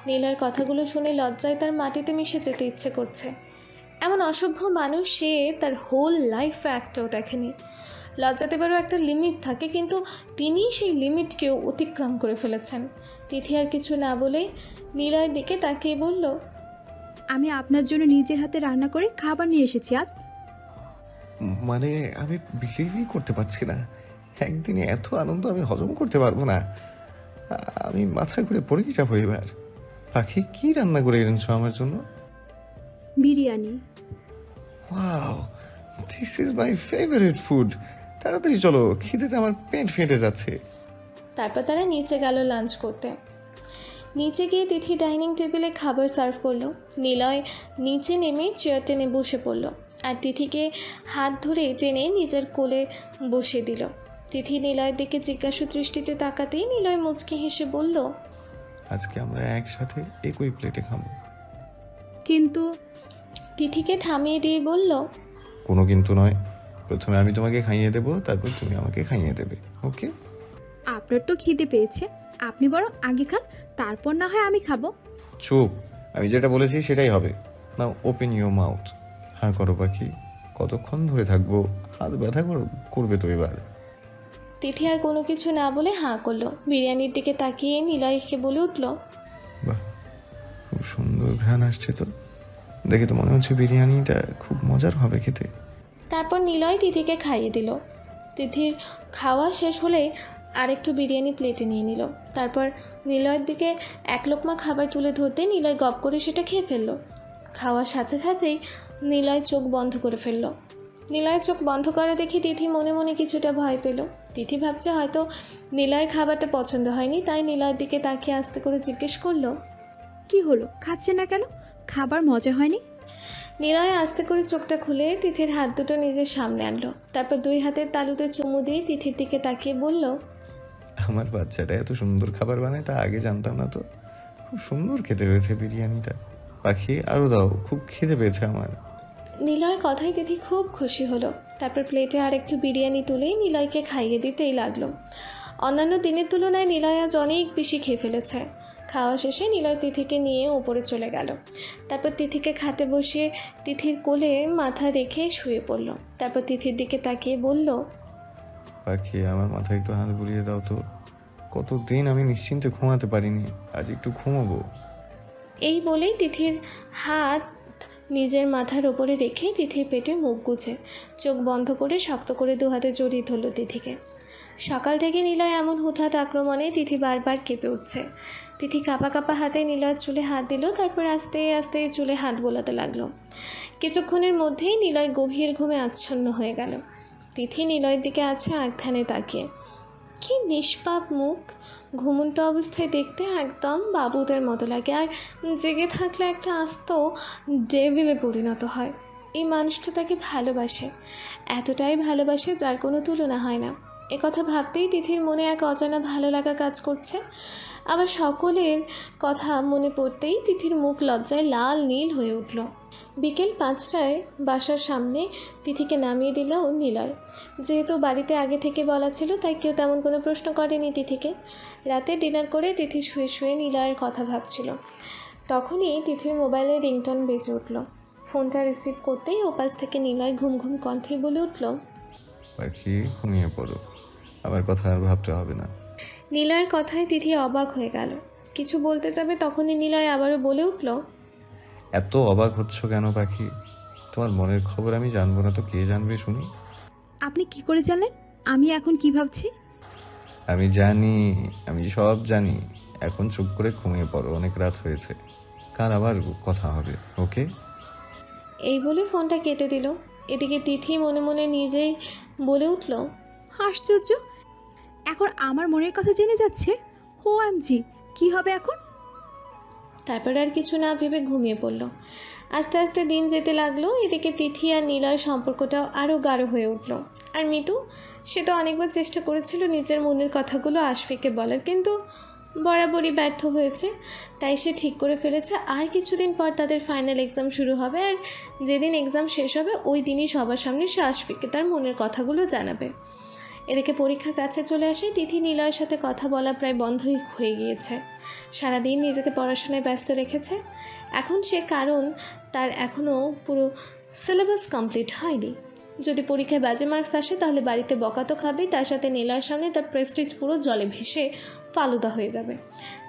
নীলার কথাগুলো শুনে লজ্জায় তার মাটিতে মিশে যেতে ইচ্ছে করছে। এমন অসভ্য মানুষ সে তার হোল লাইফ একটাও দেখেনি। লজ্জা দেবারও একটা লিমিট থাকে, কিন্তু তিনি সেই লিমিটকেও অতিক্রম করে ফেলেছেন। তিথি আর কিছু না বলে নীলার দিকে তাকিয়ে বলল, আমি আপনার জন্য নিজের হাতে রান্না করে খাবার নিয়ে এসেছি আজ। মানে আমি বিলিভই করতে পারছি না, একদিনে এত আনন্দ আমি হজম করতে পারবো না। আমি মাথা ঘুরে পড়েই যাবো এবার। পাখি, কি রান্না করে এনেছো আমার জন্য? Biryani. Wow, this is my favourite food. তাড়াতাড়ি চলো, খিদেতে আমার পেট ফেটে যাচ্ছে। তারপর তারা নিচে গেল লাঞ্চ করতে। নিচে গিয়ে তিথি ডাইনিং টেবিলে খাবার সার্ভ করলো। নিলয় নিচে নেমে চেয়ার টেনে বসে পড়ল আর তিথিকে হাত ধরে টেনে নিজের কোলে বসিয়ে দিল। তিথি নিলয়ের দিকে জিজ্ঞাসু দৃষ্টিতে তাকাতেই নিলয় মুচকি হেসে বলল, আজকে আমরা একসাথে একই প্লেটে খাবো। কিন্তু তিথিকে থামিয়ে দিয়ে বলল, কোনো কিন্তু নয়, প্রথমে আমি তোমাকে খাইয়ে দেবো, তারপর তুমি আমাকে খাইয়ে দেবে, ওকে? আপনার তো খিদে পেয়েছে, আপনি বরং আগে খান, তারপর না হয় আমি খাবো। চুপ, আমি যেটা বলেছি সেটাই হবে। নাও ওপেন ইউর মাউথ। হ্যাঁ করো পাখি, কতক্ষণ ধরে থাকবো? হাত ব্যথা করবে তো এবার। তিথি আর কোনো কিছু না বলে হাঁ করলো। বিরিয়ানির দিকে তাকিয়ে নিলয়কে বলে উঠল, বাহ, খুব সুন্দর ঘ্রাণ আসছে তো, দেখে তো মনে হচ্ছে বিরিয়ানিটা খুব মজার হবে খেতে। তারপর নিলয় তিথিকে খাইয়ে দিল। তিথির খাওয়া শেষ হলে আরেকটু বিরিয়ানি প্লেটে নিয়ে নিল। তারপর নিলয়ের দিকে এক লোকমা খাবার তুলে ধরতে নিলয় গপ করে সেটা খেয়ে ফেলল। খাওয়ার সাথে সাথেই নিলয় চোখ বন্ধ করে ফেলল। নিলয়ের চোখ বন্ধ করা দেখে তিথি মনে মনে কিছুটা ভয় পেল। তিথি ভাবছে হয়তো নিলয়ের খাবারটা পছন্দ হয়নি, তাই নিলয়ের দিকে তাকিয়ে আস্তে করে জিজ্ঞেস করলো, কি হলো, খাচ্ছে না কেন? খাবার মজা হয়নি? নিলয় আস্তে করে চোখটা খুলে তিথির হাত দুটো নিজের সামনে আনলো। তারপর দুই হাতের তালুতে চুমু দিয়ে তিথির দিকে তাকিয়ে বলল, আমার বাচ্চাটা এত সুন্দর খাবার বানায় তা আগে জানতাম না তো। খুব সুন্দর খেতে হয়েছে বিরিয়ানিটা। পাখি আরও দাও, খুব খিদে পেয়েছে আমার। নিলয়ের কথায় তিথি খুব খুশি হলো। তারপর প্লেটে আর একটু বিরিয়ানি তুলেই নিলয়কে খাইয়ে দিতেই লাগলো। অন্যান্য দিনের তুলনায় নিলয় আজ অনেক বেশি খেয়ে ফেলেছে। খাওয়া শেষে নিলয় তিথিকে নিয়ে উপরে চলে গেল। তারপর তিথিকে খাটে বসিয়ে তিথির কোলে মাথা রেখে শুয়ে পড়ল। তারপর তিথির দিকে তাকিয়ে বলল, পাখি আমার মাথায় একটু হাত বুলিয়ে দাও তো, কতদিন আমি নিশ্চিন্তে ঘুমাতে পারিনি, আজ একটু ঘুমাবো। এই বলেই তিথির হাত নিজের মাথার ওপরে রেখে তিথির পেটে মুখ গুজে চোখ বন্ধ করে শক্ত করে দু হাতে জড়িয়ে ধরল তিথিকে। সকাল থেকে নিলয় এমন হুটহাট আক্রমণে তিথি বারবার কেঁপে উঠছে। তিথি কাঁপা কাঁপা হাতে নিলয়ের চুলে হাত দিল। তারপর আস্তে আস্তে চুলে হাত বোলাতে লাগলো। কিছুক্ষণের মধ্যেই নিলয় গভীর ঘুমে আচ্ছন্ন হয়ে গেল। তিথি নিলয়ের দিকে আছে আগ্ধানে তাকিয়ে। কি নিষ্পাপ মুখ! ঘুমন্ত অবস্থায় দেখতে একদম বাবুদের মতো লাগে, আর জেগে থাকলে একটা আস্ত ডেভিলে পরিণত হয়। এই মানুষটা তাকে ভালোবাসে, এতটাই ভালোবাসে যার কোনো তুলনা হয় না। একথা ভাবতেই তিথির মনে এক অজানা ভালো লাগা কাজ করছে। আবার সকলের কথা মনে পড়তেই তিথির মুখ লজ্জায় লাল নীল হয়ে উঠল। বিকেল 5টায় বাসার সামনে তিথিকে নামিয়ে দিল নিলয়। যেহেতু বাড়িতে আগে থেকে বলা ছিল, তাই কেউ তেমন কোনো প্রশ্ন করেনি তিথিকে। রাতে ডিনার করে তিথি শুয়ে শুয়ে নিলয়ের কথা ভাবছিল। তখনই তিথির মোবাইলে রিংটোন বেজে উঠল। ফোনটা রিসিভ করতেই ওপাশ থেকে নিলয় ঘুম ঘুম কণ্ঠে বলে উঠল, পাখি ঘুমিয়ে পড়ো, আমার কথা আর ভাবতে হবে না। নিলয়ের কথায় তিথি অবাক হয়ে গেল। কিছু বলতে যাবে তখনই নিলয় আবারও বলে উঠল, এত অবাক হচ্ছ কেন পাখি? তোমার মনের খবর আমি জানবো না তো কে জানবে শুনি? আপনি কি করে জানলেন আমি এখন কি ভাবছি? আমি জানি, আমি সব জানি। এখন চুপ করে ঘুমিয়ে পড়ো, অনেক রাত হয়েছে, কাল আবার কথা হবে, ওকে? এই বলে ফোনটা কেটে দিল। এদিকে তিথি মনে মনে নিজেই বলে উঠল, আশ্চর্য, এখন আমার মনের কথা জেনে যাচ্ছে। OMG, কি হবে এখন? তারপর আর কিছু না ভেবে ঘুমিয়ে পড়ল। আস্তে আস্তে দিন যেতে লাগলো। এদিকে তিথি আর নিলয়ের সম্পর্কটাও আরও গাঢ় হয়ে উঠল। আর মিতু, সে তো অনেকবার চেষ্টা করেছিল নিজের মনের কথাগুলো আশফিককে বলার, কিন্তু বরাবরই ব্যর্থ হয়েছে। তাই সে ঠিক করে ফেলেছে আর কিছুদিন পর তাদের ফাইনাল এক্সাম শুরু হবে, আর যেদিন এক্সাম শেষ হবে ওই দিনই সবার সামনে সে আশফিককে তার মনের কথাগুলো জানাবে। এদিকে পরীক্ষা কাছে চলে আসে। তিথি নিলয়ের সাথে কথা বলা প্রায় বন্ধই হয়ে গিয়েছে। সারাদিন নিজেকে পড়াশোনায় ব্যস্ত রেখেছে। এখন সে কারণ তার এখনও পুরো সিলেবাস কমপ্লিট হয়নি। যদি পরীক্ষায় বাজে মার্কস আসে তাহলে বাড়িতে বকা তো খাবেই, তার সাথে নিলয়ের সামনে তার প্রেস্টিজ পুরো জলে ভেসে ফালুদা হয়ে যাবে।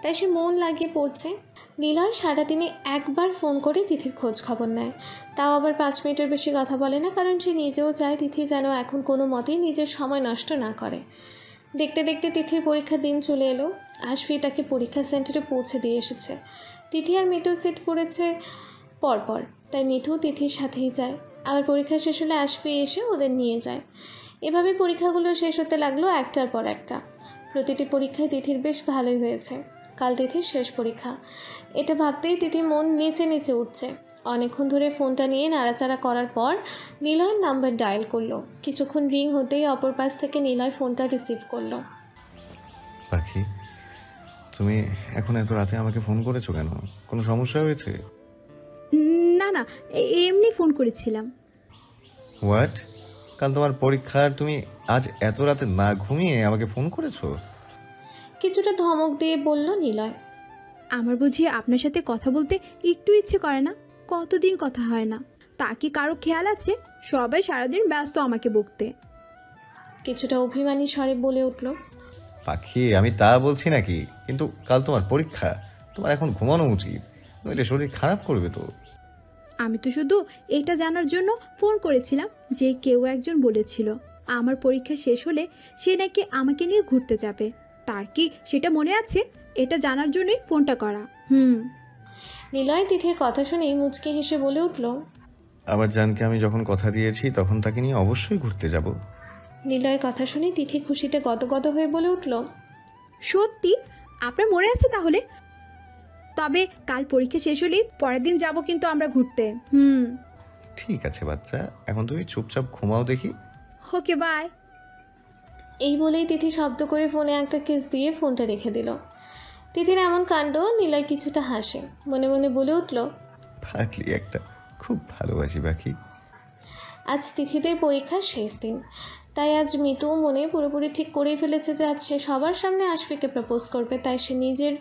তাই সে মন লাগিয়ে পড়ছে। নিলয় সারাদিনে একবার ফোন করে তিথির খোঁজ খবর নেয়, তাও আবার 5 মিনিটের বেশি কথা বলে না, কারণ সে নিজেও চায় তিথি যেন এখন কোনো মতেই নিজের সময় নষ্ট না করে। দেখতে দেখতে তিথির পরীক্ষার দিন চলে এলো। আশফি তাকে পরীক্ষা সেন্টারে পৌঁছে দিয়ে এসেছে। তিথি আর মিঠু সিট পড়েছে পরপর, তাই মিঠু তিথির সাথেই যায়। আবার পরীক্ষা শেষ হলে আশফি এসে ওদের নিয়ে যায়। এভাবে পরীক্ষাগুলো শেষ হতে লাগলো একটার পর একটা। প্রতিটি পরীক্ষায় তিথির বেশ ভালোই হয়েছে। কাল তিথির শেষ পরীক্ষা, এটা ভাবতেই তিথির মন নেচে নেচে উঠছে। অনেকক্ষণ ধরে ফোনটা নিয়ে নাড়াচাড়া করার পর নিলয়ের নাম্বার ডায়াল করলো। কিছুক্ষণ রিং হতেই অপর পাশ থেকে নিলয় ফোনটা রিসিভ করলো। পাখি, তুমি এখন এত রাতে আমাকে ফোন করেছো কেন? কোনো সমস্যা হয়েছে? না না, এমনি ফোন করেছিলাম। হোয়াট? কাল তোমার পরীক্ষা আর তুমি আজ এত রাতে না ঘুমিয়ে আমাকে ফোন করেছো? কিছুটা ধমক দিয়ে বলল নিলয়। আমার বুঝি আপনার সাথে কথা বলতে একটু ইচ্ছে করে না? কতদিন কথা হয় না, তা কি কারো খেয়াল আছে? সবাই সারাদিন ব্যস্ত আমাকে বকতে। কিছুটা অভিমানী স্বরে বলে উঠল। পাখি, আমি তা বলছি নাকি, কিন্তু কাল তোমার পরীক্ষা, তোমার এখন ঘুমানো উচিত, নইলে শরীর খারাপ করবে তো। আমি তো শুধু এটা জানার জন্য ফোন করেছিলাম যে কেউ একজন বলেছিল আমার পরীক্ষা শেষ হলে সে নাকি আমাকে নিয়ে ঘুরতে যাবে। তার কি সেটা মনে আছে? এটা জানার জন্যই ফোনটা করা। নিলয় তিথির কথা শুনেই মুচকি হেসে বলে উঠল। আবার জানকে আমি যখন কথা দিয়েছি তখন তাকে নিয়ে অবশ্যই ঘুরতে যাব। নিলয়ের কথা শুনে তিথি খুশিতে গদগদ হয়ে বলে উঠল। সত্যি? আপনার মনে আছে তাহলে? তবে কাল পরীক্ষা শেষ হলেই পরের দিন যাব কিন্তু আমরা ঘুরতে। ঠিক আছে বাচ্চা, এখন তুমি চুপচাপ ঘুমাও দেখি। ওকে, বাই। এই বলেই তিথি শব্দ করে ফোনে একটা কিস দিয়ে ফোনটা রেখে দিল। তিথির এমন কাণ্ড নিলয় কিছুটা হাসে, মনে মনে বলে উঠল, পাগলি একটা, খুব ভালোবাসি পাখি। আজ তিথিদের পরীক্ষার শেষ দিন, তাই আজ মিতু মনে পুরোপুরি ঠিক করেই ফেলেছে যে আজ সে সবার সামনে আশফিকে প্রপোজ করবে। তাই সে নিজের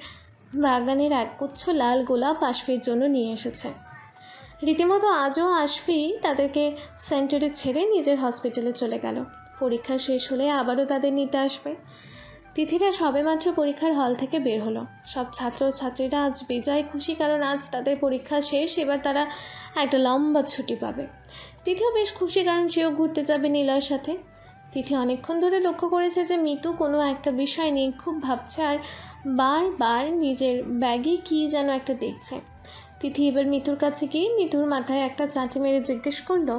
বাগানের একগুচ্ছ লাল গোলাপ আশফির জন্য নিয়ে এসেছে। রীতিমতো আজও আশফি তাদেরকে সেন্টারে ছেড়ে নিজের হসপিটালে চলে গেল। পরীক্ষা শেষ হলে আবারও তাদের নিতে আসবে। তিথিরা সবেমাত্র পরীক্ষার হল থেকে বের হলো। সব ছাত্র ছাত্রীরা আজ বেজায় খুশি, কারণ আজ তাদের পরীক্ষা শেষ, এবার তারা একটা লম্বা ছুটি পাবে। তিথিও বেশ খুশি, কারণ সেও ঘুরতে যাবে নিলয়ের সাথে। তিথি অনেকক্ষণ ধরে লক্ষ্য করেছে যে মিতু কোনো একটা বিষয় নিয়ে খুব ভাবছে আর বারবার নিজের ব্যাগে কী যেন একটা দেখছে। তিথি এবার মিতুর কাছে গিয়ে মিতুর মাথায় একটা চাঁটি মেরে জিজ্ঞেস করলো,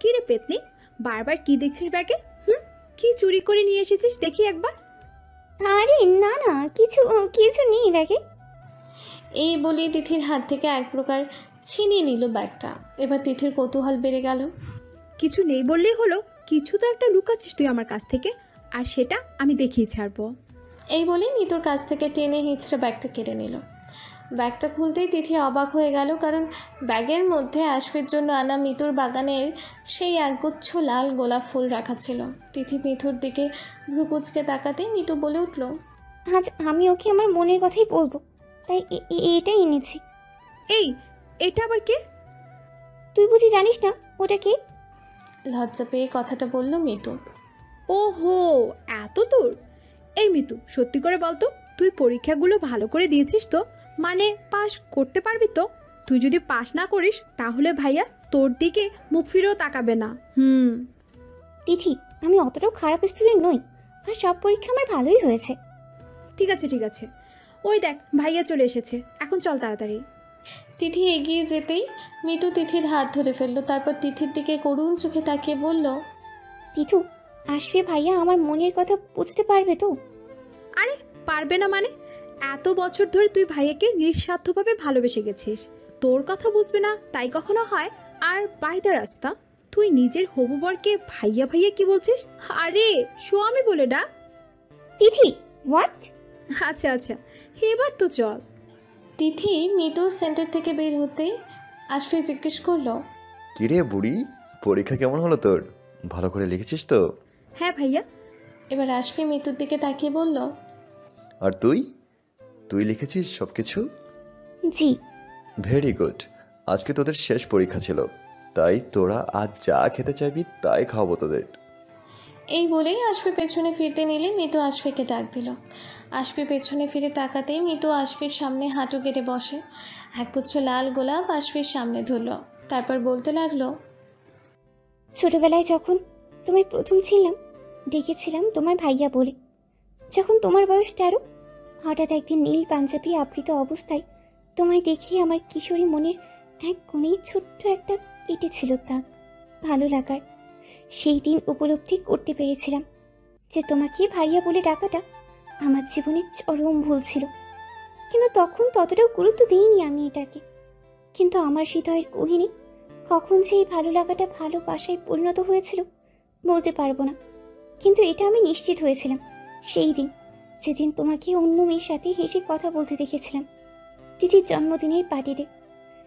কি রে পেতনি, বারবার কি দেখছিস ব্যাগে? কি চুরি করে নিয়ে এসেছিস দেখি একবার। আরে না না, কিছু কিছু নেই ব্যাগে। এই বলেই তিথির হাত থেকে এক প্রকার ছিনিয়ে নিল ব্যাগটা। এবার তিথির কৌতূহল বেড়ে গেল। কিছু নেই বললেই হলো, কিছু তো একটা লুকাচ্ছিস তুই আমার কাছ থেকে, আর সেটা আমি দেখিয়ে ছাড়বো। এই বলেই মিতুর কাছ থেকে টেনে হিঁচড়ে ব্যাগটা কেড়ে নিল। ব্যাগটা খুলতেই তিথি অবাক হয়ে গেল, কারণ ব্যাগের মধ্যে আশফির জন্য আনা মিতুর বাগানের সেই একগুচ্ছ লাল গোলাপ ফুল রাখা ছিল। তিথি মিতুর দিকে ভ্রুকুচকে তাকাতেই মিতু বলে উঠল, আজ আমি ওকে আমার মনের কথাই বলবো, তাই এটাই এনেছি। এই, এটা আবার কে? তুই বুঝি জানিস না ওটা কে? লজ্জা পেয়ে কথাটা বলল মিতু। ওহো, এত দূর। এই মিতু, সত্যি করে বলতো, তুই পরীক্ষাগুলো ভালো করে দিয়েছিস তো? মানে পাশ করতে পারবি তো? তুই যদি পাশ না করিস তাহলে ভাইয়া তোর দিকে মুখ ফিরেও তাকাবে না। তিথি, আমি অতটাও খারাপ স্টুডেন্ট নই, আর সব পরীক্ষা আমার ভালোই হয়েছে। ঠিক আছে ঠিক আছে, ওই দেখ ভাইয়া চলে এসেছে, এখন চল তাড়াতাড়ি। তিথি এগিয়ে যেতেই মিতু তিথির হাত ধরে ফেলল। তারপর তিথির দিকে করুণ চোখে তাকিয়ে বলল, তিথু, আশফি ভাইয়া আমার মনের কথা বুঝতে পারবে তো? আরে পারবে না মানে? এত বছর ধরে তুই ভাইয়াকে নিঃস্বার্থভাবে ভালোবেসে গেছিস, তোর কথা বুঝবে না তাই কখনো হয়? আর বাই দ্য রাস্তা, তুই নিজের হবু বরকে ভাইয়া ভাইয়া কি বলছিস? আরে স্বামী বলে ডাক। তিথি, হোয়াট? আচ্ছা আচ্ছা, এবার তো চল। তিথি মিতুর সেন্টার থেকে বের হতেই আশফি জিজ্ঞেস করলো, কিরে বুড়ি, পরীক্ষা কেমন হলো তোর? ভালো করে লিখেছিস তো? হ্যাঁ ভাইয়া। এবার আশফি মিতুর দিকে তাকিয়ে বলল, আর তুই তুই লিখেছিস সব কিছু? জি। Very good. আজকে তোদের শেষ পরীক্ষা ছিল, তাই তোরা আজ যা খেতে চাইবি তাই খাওয়াবো তোদের। এই বলেই আশফি পেছনে ফিরতে নিলে মিতু আশফিকে ডাক দিল। আশফি পেছনে ফিরে তাকাতেই মিতু আশফির সামনে হাঁটু কেটে বসে একগুচ্ছ লাল গোলাপ আশফির সামনে ধরল। তারপর বলতে লাগলো, ছোটবেলায় যখন তোমায় প্রথম ছিলাম ডেকেছিলাম তোমার ভাইয়া বলে। যখন তোমার বয়স 13, হঠাৎ একদিন নীল পাঞ্জাবি আবৃত অবস্থায় তোমায় দেখে আমার কিশোরী মনের এক কোণে ছোট্ট একটা কেটেছিল দাগ ভালো লাগার। সেই দিন উপলব্ধি করতে পেরেছিলাম যে তোমাকে ভাইয়া বলে ডাকাটা আমার জীবনে চরম ভুল ছিল, কিন্তু তখন ততটাও গুরুত্ব দিইনি আমি এটাকে। কিন্তু আমার হৃদয়ের গহীনে কখন যে এই ভালো লাগাটা ভালোবাসায় পরিণত হয়েছিল বলতে পারবো না। কিন্তু এটা আমি নিশ্চিত হয়েছিলাম সেই দিন, যেদিন তোমাকে অন্য মেয়ের সাথে হেসে কথা বলতে দেখেছিলাম তিথির জন্মদিনের পার্টিতে।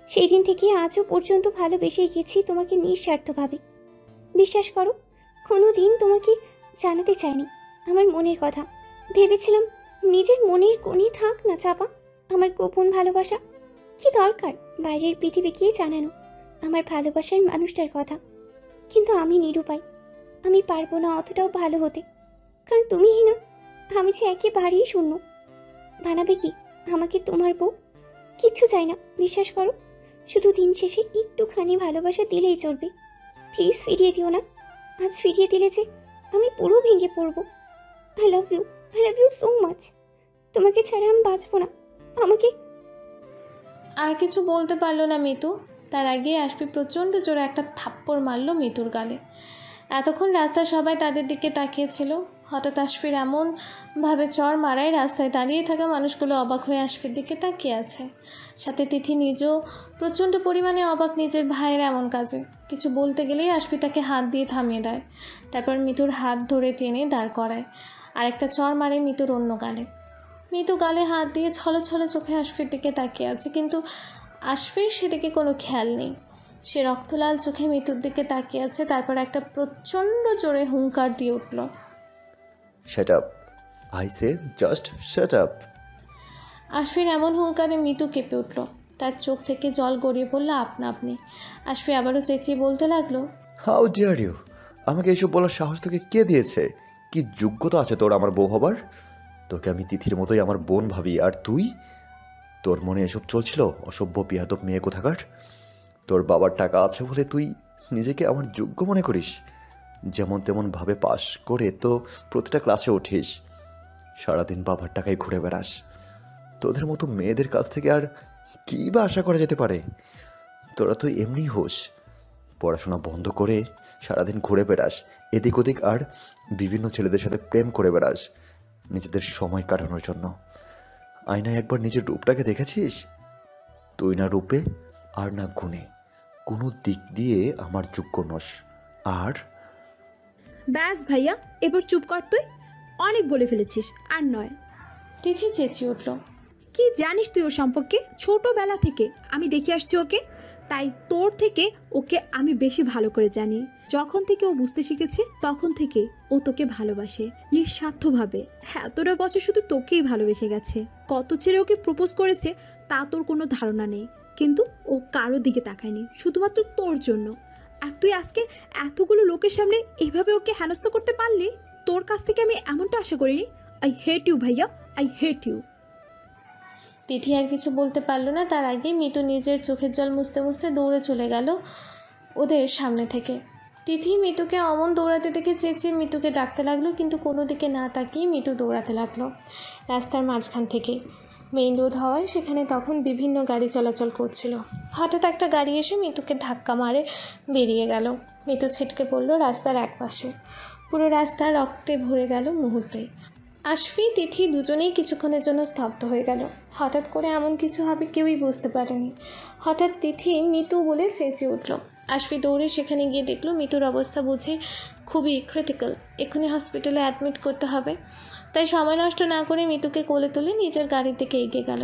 সেই দিন থেকে আজও পর্যন্ত ভালোবেসে গেছি তোমাকে নিঃস্বার্থভাবে। বিশ্বাস করো, কোনো দিন তোমাকে জানাতে চাইনি আমার মনের কথা। ভেবেছিলাম নিজের মনের কোণে থাক না চাপা আমার গোপন ভালোবাসা। কি দরকার বাইরের পৃথিবীকে জানানো আমার ভালোবাসার মানুষটার কথা। কিন্তু আমি নিরুপায়, আমি পারবো না অতটাও ভালো হতে, কারণ তুমিই না, আমি যে একেবারেই শূন্য। বানাবে কি আমাকে তোমার বউ? কিচ্ছু চাই না, বিশ্বাস করো। শুধু দিন শেষে একটুখানি ভালোবাসা দিলেই চলবে। প্লিজ ফিরিয়ে দিও না। আজ ফিরিয়ে দিলে যে আমি পুরো ভেঙে পড়বো। I love you so much. তোমাকে ছাড়া আমি বাঁচবো না। আমাকে। আর কিছু বলতে পারলো না মিতু। তার আগে আশফি প্রচণ্ড জোরে একটা থাপ্পড় মারল মিতুর গালে। এতক্ষণ রাস্তার সবাই তাদের দিকে তাকিয়েছিল। হঠাৎ আশফির এমনভাবে চড় মারায় রাস্তায় দাঁড়িয়ে থাকা মানুষগুলো অবাক হয়ে আশফির দিকে তাকিয়ে আছে। সাথে তিথি নিজেও প্রচণ্ড পরিমাণে অবাক নিজের ভাইয়ের এমন কাজে। কিছু বলতে গেলেই আশফি তাকে হাত দিয়ে থামিয়ে দেয়। তারপর মিতুর হাত ধরে টেনে দাঁড় করায়। আর একটা চড় মারে মিতুর অন্য গালে। মিতু গালে হাত দিয়ে ছলছলে চোখে আশফির দিকে তাকিয়ে আছে, কিন্তু আশফির সেদিকে কোনো খেয়াল নেই। সে রক্তলাল চোখে মিতুর দিকে তাকিয়ে আছে। তারপর একটা প্রচণ্ড জোরে হুঙ্কার দিয়ে উঠল, shut up, I say just shut up. আশফির এমন হুঙ্কারে মিতু কেঁপে উঠল। তার চোখ থেকে জল গড়িয়ে পড়ল আপনা আপনি। আশফি আবারও চেঁচিয়ে বলতে লাগলো, হাউ ডিয়ার ইউ, আমাকে এসব বলার সাহস তোকে কে দিয়েছে? কি যোগ্যতা আছে তোর আমার বউ হবার? তোকে আমি তিথির মতোই আমার বোন ভাবি, আর তুই, তোর মনে এসব চলছিল? অসভ্য বিয়াদব মেয়ে কোথাকার। তোর বাবার টাকা আছে বলে তুই নিজেকে আমার যোগ্য মনে করিস? যেমন তেমন ভাবে পাশ করে তো প্রতিটা ক্লাসে উঠিস, সারাদিন বাবার টাকায় ঘুরে বেড়াস। তোদের মতো মেয়েদের কাছ থেকে আর কী বা আশা করা যেতে পারে? তোরা তো এমনি হোস, পড়াশোনা বন্ধ করে সারাদিন ঘুরে বেড়াস এদিক ওদিক, আর বিভিন্ন ছেলেদের সাথে প্রেম করে বেড়াস নিজেদের সময় কাটানোর জন্য। আয়নায় একবার নিজের রূপটাকে দেখেছিস? তুই না রূপে আর না গুণে কোনো দিক দিয়ে আমার যোগ্য নস। আর ব্যাস ভাইয়া, এবার চুপ কর তুই। অনেক বলে ফেলেছিস, আর নয়। তিথি চেঁচিয়ে উঠল, কি জানিস তুই ওর সম্পর্কে? ছোটবেলা থেকে আমি দেখে আসছি ওকে, তাই তোর থেকে ওকে আমি বেশি ভালো করে জানি। যখন থেকে ও বুঝতে শিখেছে তখন থেকে ও তোকে ভালোবাসে নিঃস্বার্থভাবে। এতটা বছর শুধু তোকেই ভালোবেসে গেছে। কত ছেলে ওকে প্রপোজ করেছে তা তোর কোনো ধারণা নেই, কিন্তু ও কারোর দিকে তাকায়নি, শুধুমাত্র তোর জন্য। আর তুই আজকে এতগুলো লোকের সামনে এভাবে ওকে হেনস্থা করতে পারলি? তোর কাছ থেকে আমি এমনটা আশা করিনি। আই হেট ইউ ভাইয়া, আই হেট ইউ। তিথি আর কিছু বলতে পারল না। তার আগে মিতু নিজের চোখের জল মুছতে মুছতে দৌড়ে চলে গেল ওদের সামনে থেকে। তিথি মিতুকে অমন দৌড়াতে দেখে চেঁচিয়ে মিতুকে ডাকতে লাগলো, কিন্তু কোনো দিকে না তাকিয়ে মিতু দৌড়াতে লাগলো রাস্তার মাঝখান থেকে। মেইন রোড হওয়ায় সেখানে তখন বিভিন্ন গাড়ি চলাচল করছিল। হঠাৎ একটা গাড়ি এসে মিতুকে ধাক্কা মারে বেরিয়ে গেল। মিতু ছিটকে পড়ল রাস্তার একপাশে। পুরো রাস্তা রক্তে ভরে গেল মুহূর্তেই। আশফি তিথি দুজনেই কিছুক্ষণের জন্য স্তব্ধ হয়ে গেল। হঠাৎ করে এমন কিছু হবে কেউই বুঝতে পারেনি। হঠাৎ তিথি মিতু বলে চেঁচিয়ে উঠল। আশফি দৌড়ে সেখানে গিয়ে দেখলো মিতুর অবস্থা বুঝে খুবই ক্রিটিক্যাল, এক্ষুনি হসপিটালে অ্যাডমিট করতে হবে। তাই সময় নষ্ট না করে মিতুকে কোলে তুলে নিজের গাড়ির দিকে এগিয়ে গেল।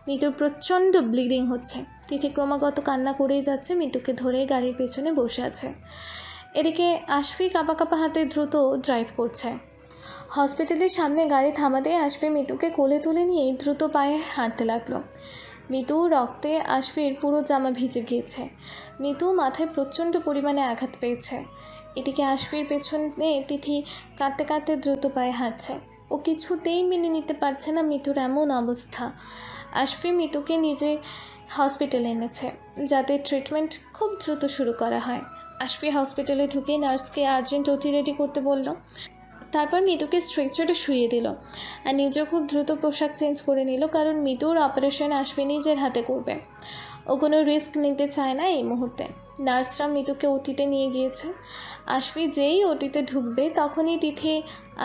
মিতুর প্রচণ্ড ব্লিডিং হচ্ছে। তিথি ক্রমাগত কান্না করেই যাচ্ছে, মিতুকে ধরে গাড়ির পেছনে বসে আছে। এদিকে আশফি কাঁপা কাঁপা হাতে দ্রুত ড্রাইভ করছে। হসপিটালের সামনে গাড়ি থামাতে আশফি মিতুকে কোলে তুলে নিয়ে দ্রুত পায়ে হাঁটতে লাগলো। মিতু রক্তে আশফির পুরো জামা ভিজে গিয়েছে। মিতু মাথায় প্রচণ্ড পরিমাণে আঘাত পেয়েছে। এদিকে আশফির পেছনে তিথি কাঁদতে কাঁদতে দ্রুত পায়ে হাঁটছে। ও কিছুতেই মেনে নিতে পারছে না মিতুর এমন অবস্থা। আশফি মিতুকে নিজে হসপিটালে এনেছে, যাতে ট্রিটমেন্ট খুব দ্রুত শুরু করা হয়। আশফি হসপিটালে ঢুকে নার্সকে আর্জেন্ট ওটি রেডি করতে বলল। তারপর মিতুকে স্ট্রেচারে শুইয়ে দিল আর নিজেও খুব দ্রুত পোশাক চেঞ্জ করে নিল, কারণ মিতুর অপারেশন আশফি নিজের হাতে করবে। ও কোনো রিস্ক নিতে চায় না এই মুহূর্তে। নার্সরা মিতুকে ওটিতে নিয়ে গিয়েছে। আশফি যেই ওটিতে ঢুকবে তখনই তিথি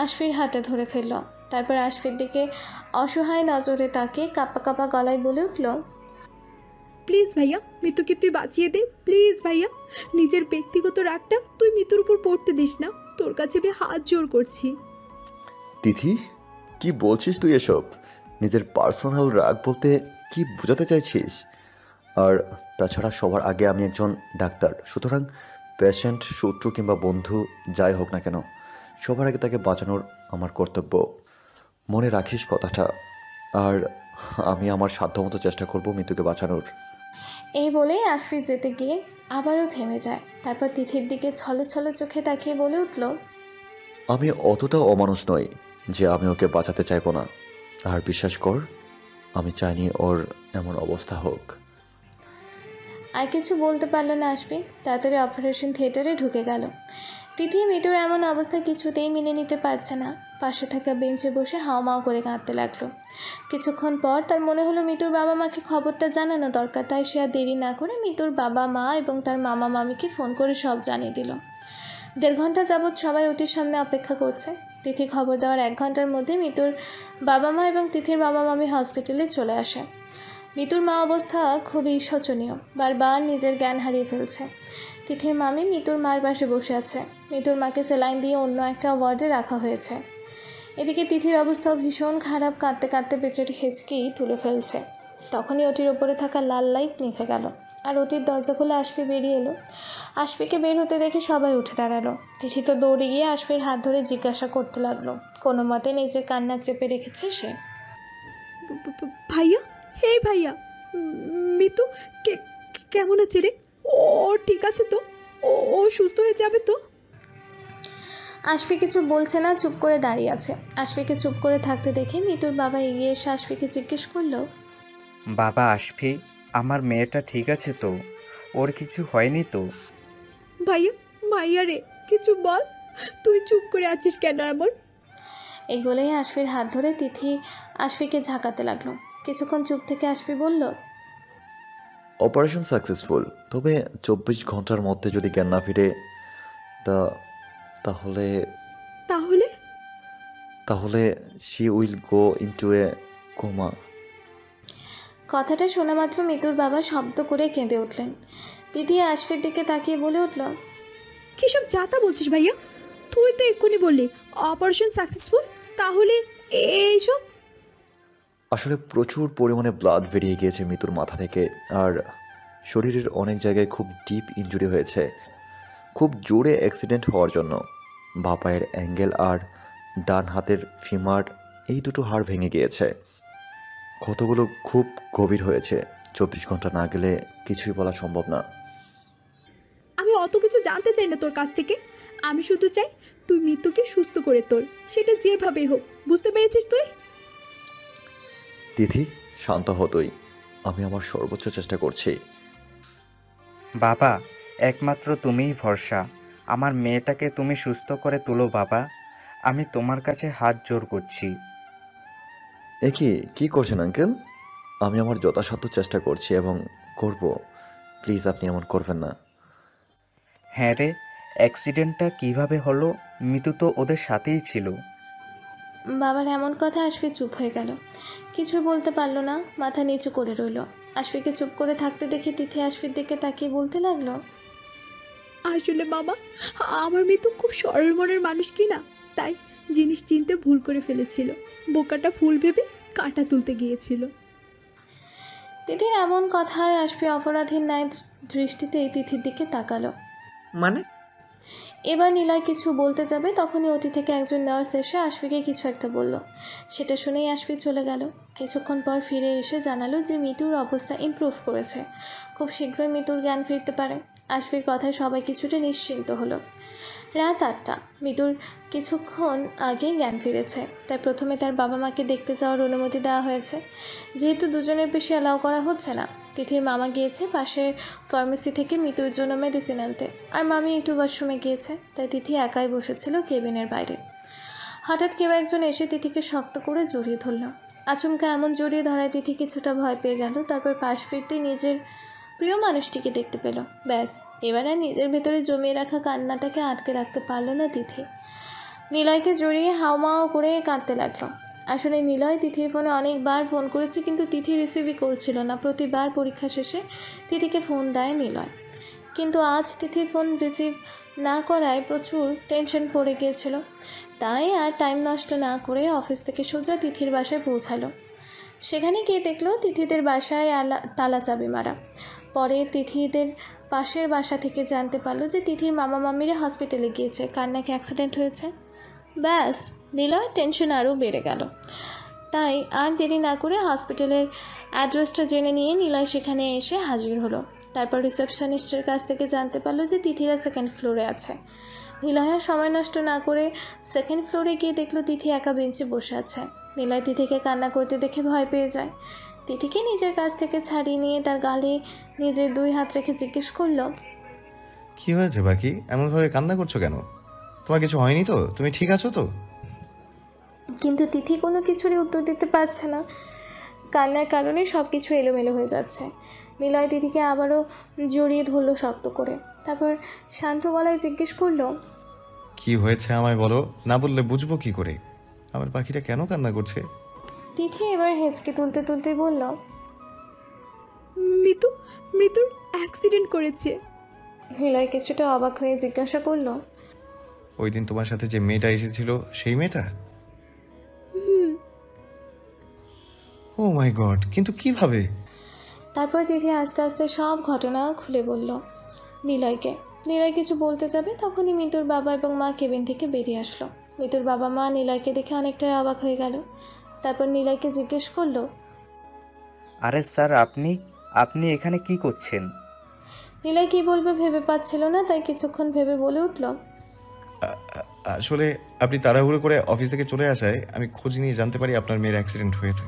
আশফির হাতে ধরে ফেলল। তারপর আশফির দিকে অসহায় নজরে তাকে কাঁপা কাঁপা গলায় বলে উঠল, প্লিজ ভাইয়া, মিতুকে তুই বাঁচিয়ে দে প্লিজ ভাইয়া। নিজের ব্যক্তিগত রাগটা তুই মিতুর উপর পড়তে দিস না, তোর কাছে আমি হাত জোর করছি। তিথি, কি বলছিস তুই এসব? নিজের পার্সোনাল রাগ বলতে কি বোঝাতে চাইছিস? আর তাছাড়া সবার আগে আমি একজন ডাক্তার, সুতরাং পেশেন্ট, শত্রু কিংবা বন্ধু যাই হোক না কেন, সবার আগে তাকে বাঁচানোর আমার কর্তব্য। মনে রাখিস কথাটা। আর আমি আমার সাধ্যমতো চেষ্টা করব মিতুকে বাঁচানোর। এই বলেই আশফির যেতে গিয়ে আবারও থেমে যায়। তারপর তিথির দিকে ছলে ছলে চোখে তাকিয়ে বলে উঠল, আমি অতটা অমানুষ নই যে আমি ওকে বাঁচাতে চাইবো না। আর বিশ্বাস কর, আমি চাইনি ওর এমন অবস্থা হোক। আর কিছু বলতে পারল না আশফি, তাড়াতাড়ি অপারেশন থিয়েটারে ঢুকে গেল। তিথি মিতুর এমন অবস্থা কিছুতেই মেনে নিতে পারছে না। পাশে থাকা বেঞ্চে বসে হাওমাও করে কাঁদতে লাগলো। কিছুক্ষণ পর তার মনে হলো মিতুর বাবা মাকে খবরটা জানানো দরকার, তাই সে আর দেরি না করে মিতুর বাবা মা এবং তার মামা মামিকে ফোন করে সব জানিয়ে দিল। 1.5 ঘন্টা যাবৎ সবাই ওটির সামনে অপেক্ষা করছে। তিথি খবর দেওয়ার 1 ঘন্টার মধ্যে মিতুর বাবা মা এবং তিথির বাবা মামি হসপিটালে চলে আসে। মিতুর মা অবস্থা খুবই শোচনীয়, বারবার নিজের জ্ঞান হারিয়ে ফেলছে। তিথির মামি মিতুর মার পাশে বসে আছে। মিতুর মাকে স্যালাইন দিয়ে অন্য একটা ওয়ার্ডে রাখা হয়েছে। এদিকে তিথির অবস্থাও ভীষণ খারাপ, কাঁদতে কাঁদতে পেটের হেঁচকি তুলে ফেলছে। তখনই ওটির ওপরে থাকা লাল লাইট নিভে গেল আর ওটির দরজা খুলে আশফি বেরিয়ে এলো। আশফিকে বের হতে দেখে সবাই উঠে দাঁড়ালো। তিথি তো দৌড়ে গিয়ে আশফির হাত ধরে জিজ্ঞাসা করতে লাগলো। কোনো মতে নিজের কান্না চেপে রেখেছে সে। ভাইয়া, হে ভাইয়া, মিতু কেমন আছে রে? ও ঠিক আছে তো? ও সুস্থ হয়ে যাবে তো? আশফি কিছু বলছে না, চুপ করে দাঁড়িয়ে আছে। আশফিকে চুপ করে থাকতে দেখে মিতুর বাবা এগিয়ে এসে আশফিকে জিজ্ঞেস করলো, বাবা আশফি, আমার মেয়েটা ঠিক আছে তো? ওর কিছু হয়নি তো? ভাইয়া রে, কিছু বল, তুই চুপ করে আছিস কেন এমন? এই বলেই আশফির হাত ধরে তিথি আশফিকে ঝাঁকাতে লাগলো। কিছুক্ষণ চুপ থেকে আশফি বলল, অপারেশন সাকসেসফুল, তবে 24 ঘন্টার মধ্যে যদি জ্ঞান না ফিরে তাহলে তাহলে তাহলে she will go into a coma. কথাটা শোনা মাত্র মিতুর বাবা শব্দ করে কেঁদে উঠলেন। তিথি আশফির দিকে তাকিয়ে বলে উঠল, কিসব যাতা বলছিস ভাইয়া? তুই তো এক্ষুনি বললি অপারেশন সাকসেসফুল, তাহলে এইসব? আসলে প্রচুর পরিমাণে ব্লাড বেরিয়ে গিয়েছে মিতুর মাথা থেকে, আর শরীরের অনেক জায়গায় খুব ডিপ ইনজুরি হয়েছে। খুব জোরে অ্যাক্সিডেন্ট হওয়ার জন্য বাঁ পায়ের অ্যাঙ্গেল আর ডান হাতের ফিমার, এই দুটো হাড় ভেঙে গিয়েছে। ক্ষতগুলো খুব গভীর হয়েছে। 24 ঘন্টা না গেলে কিছুই বলা সম্ভব না। আমি অত কিছু জানতে চাই না তোর কাছ থেকে। আমি শুধু চাই তুই মিতুকে সুস্থ করে তোল, সেটা যেভাবে হোক। বুঝতে পেরেছিস তুই? তিথি, শান্ত হতোই, আমি আমার সর্বোচ্চ চেষ্টা করছি। বাবা, একমাত্র তুমিই ভরসা। আমার মেয়েটাকে তুমি সুস্থ করে তুলো বাবা, আমি তোমার কাছে হাত জোর করছি। এ কি করছেন আঙ্কেল? আমি আমার যথাসাধ্য চেষ্টা করছি এবং করব। প্লিজ আপনি এমন করবেন না। হ্যাঁ রে, অ্যাক্সিডেন্টটা কিভাবে হলো? মিতু তো ওদের সাথেই ছিল। বাবার এমন কথা আশফি চুপ হয়ে গেল। কিছু বলতে পারল না, মাথা নিচু করে রইল। আশফিকে চুপ করে থাকতে দেখে তিথি আশফির দিকে তাকিয়ে বলতে লাগলো, আসলে মামা, আমার মিতু খুব সরল মনের মানুষ কি না, তাই জিনিস চিনতে ভুল করে ফেলেছিল। বোকাটা ফুল ভেবে কাঁটা তুলতে গিয়েছিল। তিথির এমন কথায় আশফি অপরাধীর ন্যায় দৃষ্টিতে এই তিথির দিকে তাকালো। মানে? এবার নিলয় কিছু বলতে যাবে, তখনই ওটি থেকে একজন নার্স এসে আশফিকে কিছু একটা বলল। সেটা শুনেই আশফি চলে গেল। কিছুক্ষণ পর ফিরে এসে জানালো যে মিতুর অবস্থা ইমপ্রুভ করেছে, খুব শীঘ্রই মিতুর জ্ঞান ফিরতে পারে। আশফির কথায় সবাই কিছুটা নিশ্চিন্ত হলো। রাত 8টা। মিতুর কিছুক্ষণ আগে জ্ঞান ফিরেছে, তাই প্রথমে তার বাবা মাকে দেখতে যাওয়ার অনুমতি দেওয়া হয়েছে। যেহেতু দুজনের বেশি অ্যালাউ করা হচ্ছে না, তিথির মামা গিয়েছে পাশের ফার্মেসি থেকে মিতুর জন্য মেডিসিন আনতে, আর মামি একটু ওয়াশরুমে গিয়েছে, তাই তিথি একাই বসেছিল কেবিনের বাইরে। হঠাৎ কেউ একজন এসে তিথিকে শক্ত করে জড়িয়ে ধরল। আচমকা এমন জড়িয়ে ধরায় তিথি কিছুটা ভয় পেয়ে গেল। তারপর পাশ ফিরতে নিজের প্রিয় মানুষটিকে দেখতে পেল। ব্যাস, এবার আর নিজের ভেতরে জমিয়ে রাখা কান্নাটাকে আটকে রাখতে পারল না তিথি। নিলয়কে জড়িয়ে হাওমাও করে কাঁদতে লাগলো। আসলে নিলয় তিথির ফোনে অনেকবার ফোন করেছে, কিন্তু তিথি রিসিভই করছিল না। প্রতিবার পরীক্ষা শেষে তিথিকে ফোন দেয় নিলয়, কিন্তু আজ তিথির ফোন রিসিভ না করায় প্রচুর টেনশন পড়ে গিয়েছিল। তাই আর টাইম নষ্ট না করে অফিস থেকে সোজা তিথির বাসায় পৌঁছালো। সেখানে গিয়ে দেখলো তিথিদের বাসায় তালা চাবি মারা। পরে তিথিদের পাশের বাসা থেকে জানতে পারলো যে তিথির মামা মামিরা হসপিটালে গিয়েছে, কার নাকি অ্যাক্সিডেন্ট হয়েছে। ব্যাস, নিলয় টেনশন আরও বেড়ে গেল। তাই আর দেরি না করে হসপিটালের অ্যাড্রেসটা জেনে নিয়ে নিলয় সেখানে এসে হাজির হলো। তারপর রিসেপশনিস্টের কাছ থেকে জানতে পারলো যে তিথিরা সেকেন্ড ফ্লোরে আছে। নিলয়ের সময় নষ্ট না করে সেকেন্ড ফ্লোরে গিয়ে দেখলো তিথি একা বেঞ্চে বসে আছে। নিলয় তিথিকে কান্না করতে দেখে ভয় পেয়ে যায়। তিথিকে নিজের কাছ থেকে ছাড়িয়ে নিয়ে তার গালে নিজের 2 হাত রেখে জিজ্ঞেস করলো, কি হয়েছে বাকি? এমনভাবে কান্না করছো কেন? তোমার কিছু হয়নি তো? তুমি ঠিক আছো তো? কিন্তু তিথি কোনো কিছুরই উত্তর দিতে পারছে না। কান্নার কারণে সব কিছু এলোমেলো হয়ে যাচ্ছে। নিলয় তিথিকে আবারও জড়িয়ে ধরলো শক্ত করে। তারপর শান্ত গলায় জিজ্ঞেস করলো, কি হয়েছে আমায় বলো, না বললে বুঝবো কি করে আমার পাখিটা কেন কান্না করছে? তিথি এবার হেঁচকে তুলতে তুলতে বলল, মৃত্যুর অ্যাক্সিডেন্ট করেছে। নিলয় কিছুটা অবাক হয়ে জিজ্ঞাসা করলো, ওই দিন তোমার সাথে যে মেয়েটা এসেছিল, সেই মেয়েটা? ও মাই গড, কিন্তু কিভাবে? তারপর তিথি আস্তে আস্তে সব ঘটনা খুলে বলল নিলয়কে। নিলয় কিছু বলতে যাবে তখনই মিতুর বাবা এবং মা কেবিন থেকে বেরিয়ে আসলো। মিতুর বাবা মা নিলয়কে দেখে অনেকটাই অবাক হয়ে গেল। তারপর নিলয়কে জিজ্ঞেস করলো, আরে স্যার, আপনি এখানে কি করছেন? নিলয় কী বলবে ভেবে পাচ্ছিল না, তাই কিছুক্ষণ ভেবে বলে উঠল, আসলে আপনি তাড়াহুড়ো করে অফিস থেকে চলে আসায় আমি খোঁজ নিয়ে জানতে পারি আপনার মেয়ের অ্যাক্সিডেন্ট হয়েছে।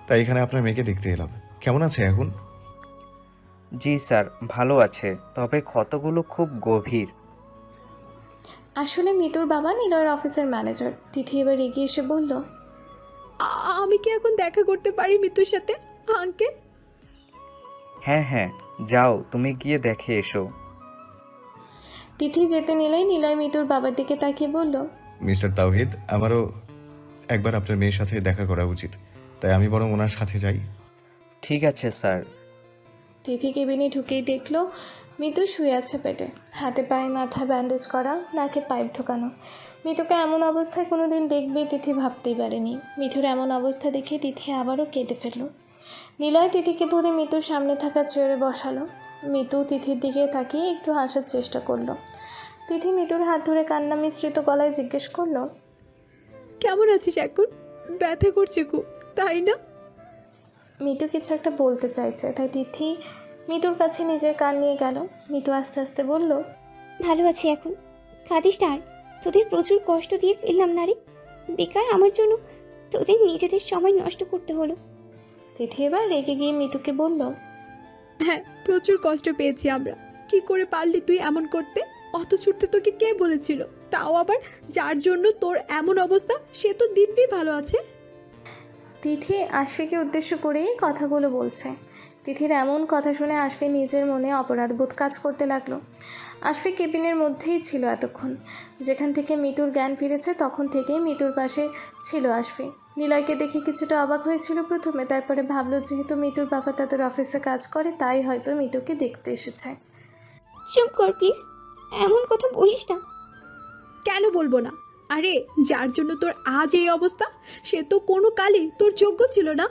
তাই এখানে আপনার মেয়েকে দেখতে এলাম। কেমন আছে এখন? জি স্যার, ভালো আছে, তবে ক্ষতগুলো খুব গভীর। আসলে মিতুর বাবা নিলয়ের অফিসের ম্যানেজার। তিথি এবার এগিয়ে এসে বলল, আমি কি এখন দেখা করতে পারি মৃত্যুর সাথে আঙ্কেল? হ্যাঁ, যাও, তুমি গিয়ে দেখে এসো। তিথি যেতে নিলেই নিলয় মিতুর বাবার দিকে তাকিয়ে বলল, মিস্টার তাওহিদ, আমারও একবার আপনার মেয়ের সাথে দেখা করা উচিত, তাই আমি বরং ওনার সাথে যাই। ঠিক আছে স্যার। তিথি কেবিনে ঢুকেই দেখলো মিতু শুয়ে আছে পেটে, হাতে পায়ে মাথা ব্যান্ডেজ করা, নাকে পাইপ ঢোকানো। মিতুকে এমন অবস্থায় কোনোদিন দেখবে তিথি ভাবতেই পারেনি। মিতুর এমন অবস্থা দেখে তিথি আবারও কেঁদে ফেলল। নিলয় তিথিকে ধরে মিতুর সামনে থাকা চেয়ারে বসালো। মিতু তিথির দিকে তাকিয়ে একটু হাসার চেষ্টা করলো। তিথি মিতুর হাত ধরে কান্না মিশ্রিত গলায় জিজ্ঞেস করলো, কেমন আছিস এখন? ব্যথা করছে খুব, তাই না? মিতু কিছু একটা বলতে চাইছে, তাই তিথি মিতুর কাছে নিজের কান নিয়ে গেল। মিতু আস্তে আস্তে বলল, ভালো আছি এখন, কাঁদিস না আর। তোদের প্রচুর কষ্ট দিয়ে ফেললাম না রে, বেকার আমার জন্য তোদের নিজেদের সময় নষ্ট করতে হলো। তিথি এবার রেগে গিয়ে মিতুকে বলল, হ্যাঁ, প্রচুর কষ্ট পেয়েছি আমরা। কি করে পারলি তুই এমন করতে? অত ছুটতে তোকে কে বলেছিল? তাও আবার যার জন্য তোর এমন অবস্থা, সে তো দিব্যি ভালো আছে। তিথি আশফিকে উদ্দেশ্য করেই কথাগুলো বলছে। তিথির এমন কথা শুনে আশফি নিজের মনে অপরাধবোধ কাজ করতে লাগলো। আশফি কেবিনের মধ্যেই ছিল এতক্ষণ। যেখান থেকে মিতুর জ্ঞান ফিরেছে তখন থেকেই মিতুর পাশে ছিল আশফি। নিলয়কে দেখে কিছুটা অবাক হয়েছিল প্রথমে, তারপরে ভাবলো যেহেতু মিতুর বাবা তাদের অফিসে কাজ করে তাই হয়তো মিতুকে দেখতে এসেছে। চুপ কর প্লিজ, এমন কথা বলিস না। কেন বলবো না? আরে যার জন্য তোর আজ এই অবস্থা, সে তো কোনো কালে তোর যোগ্য ছিল না।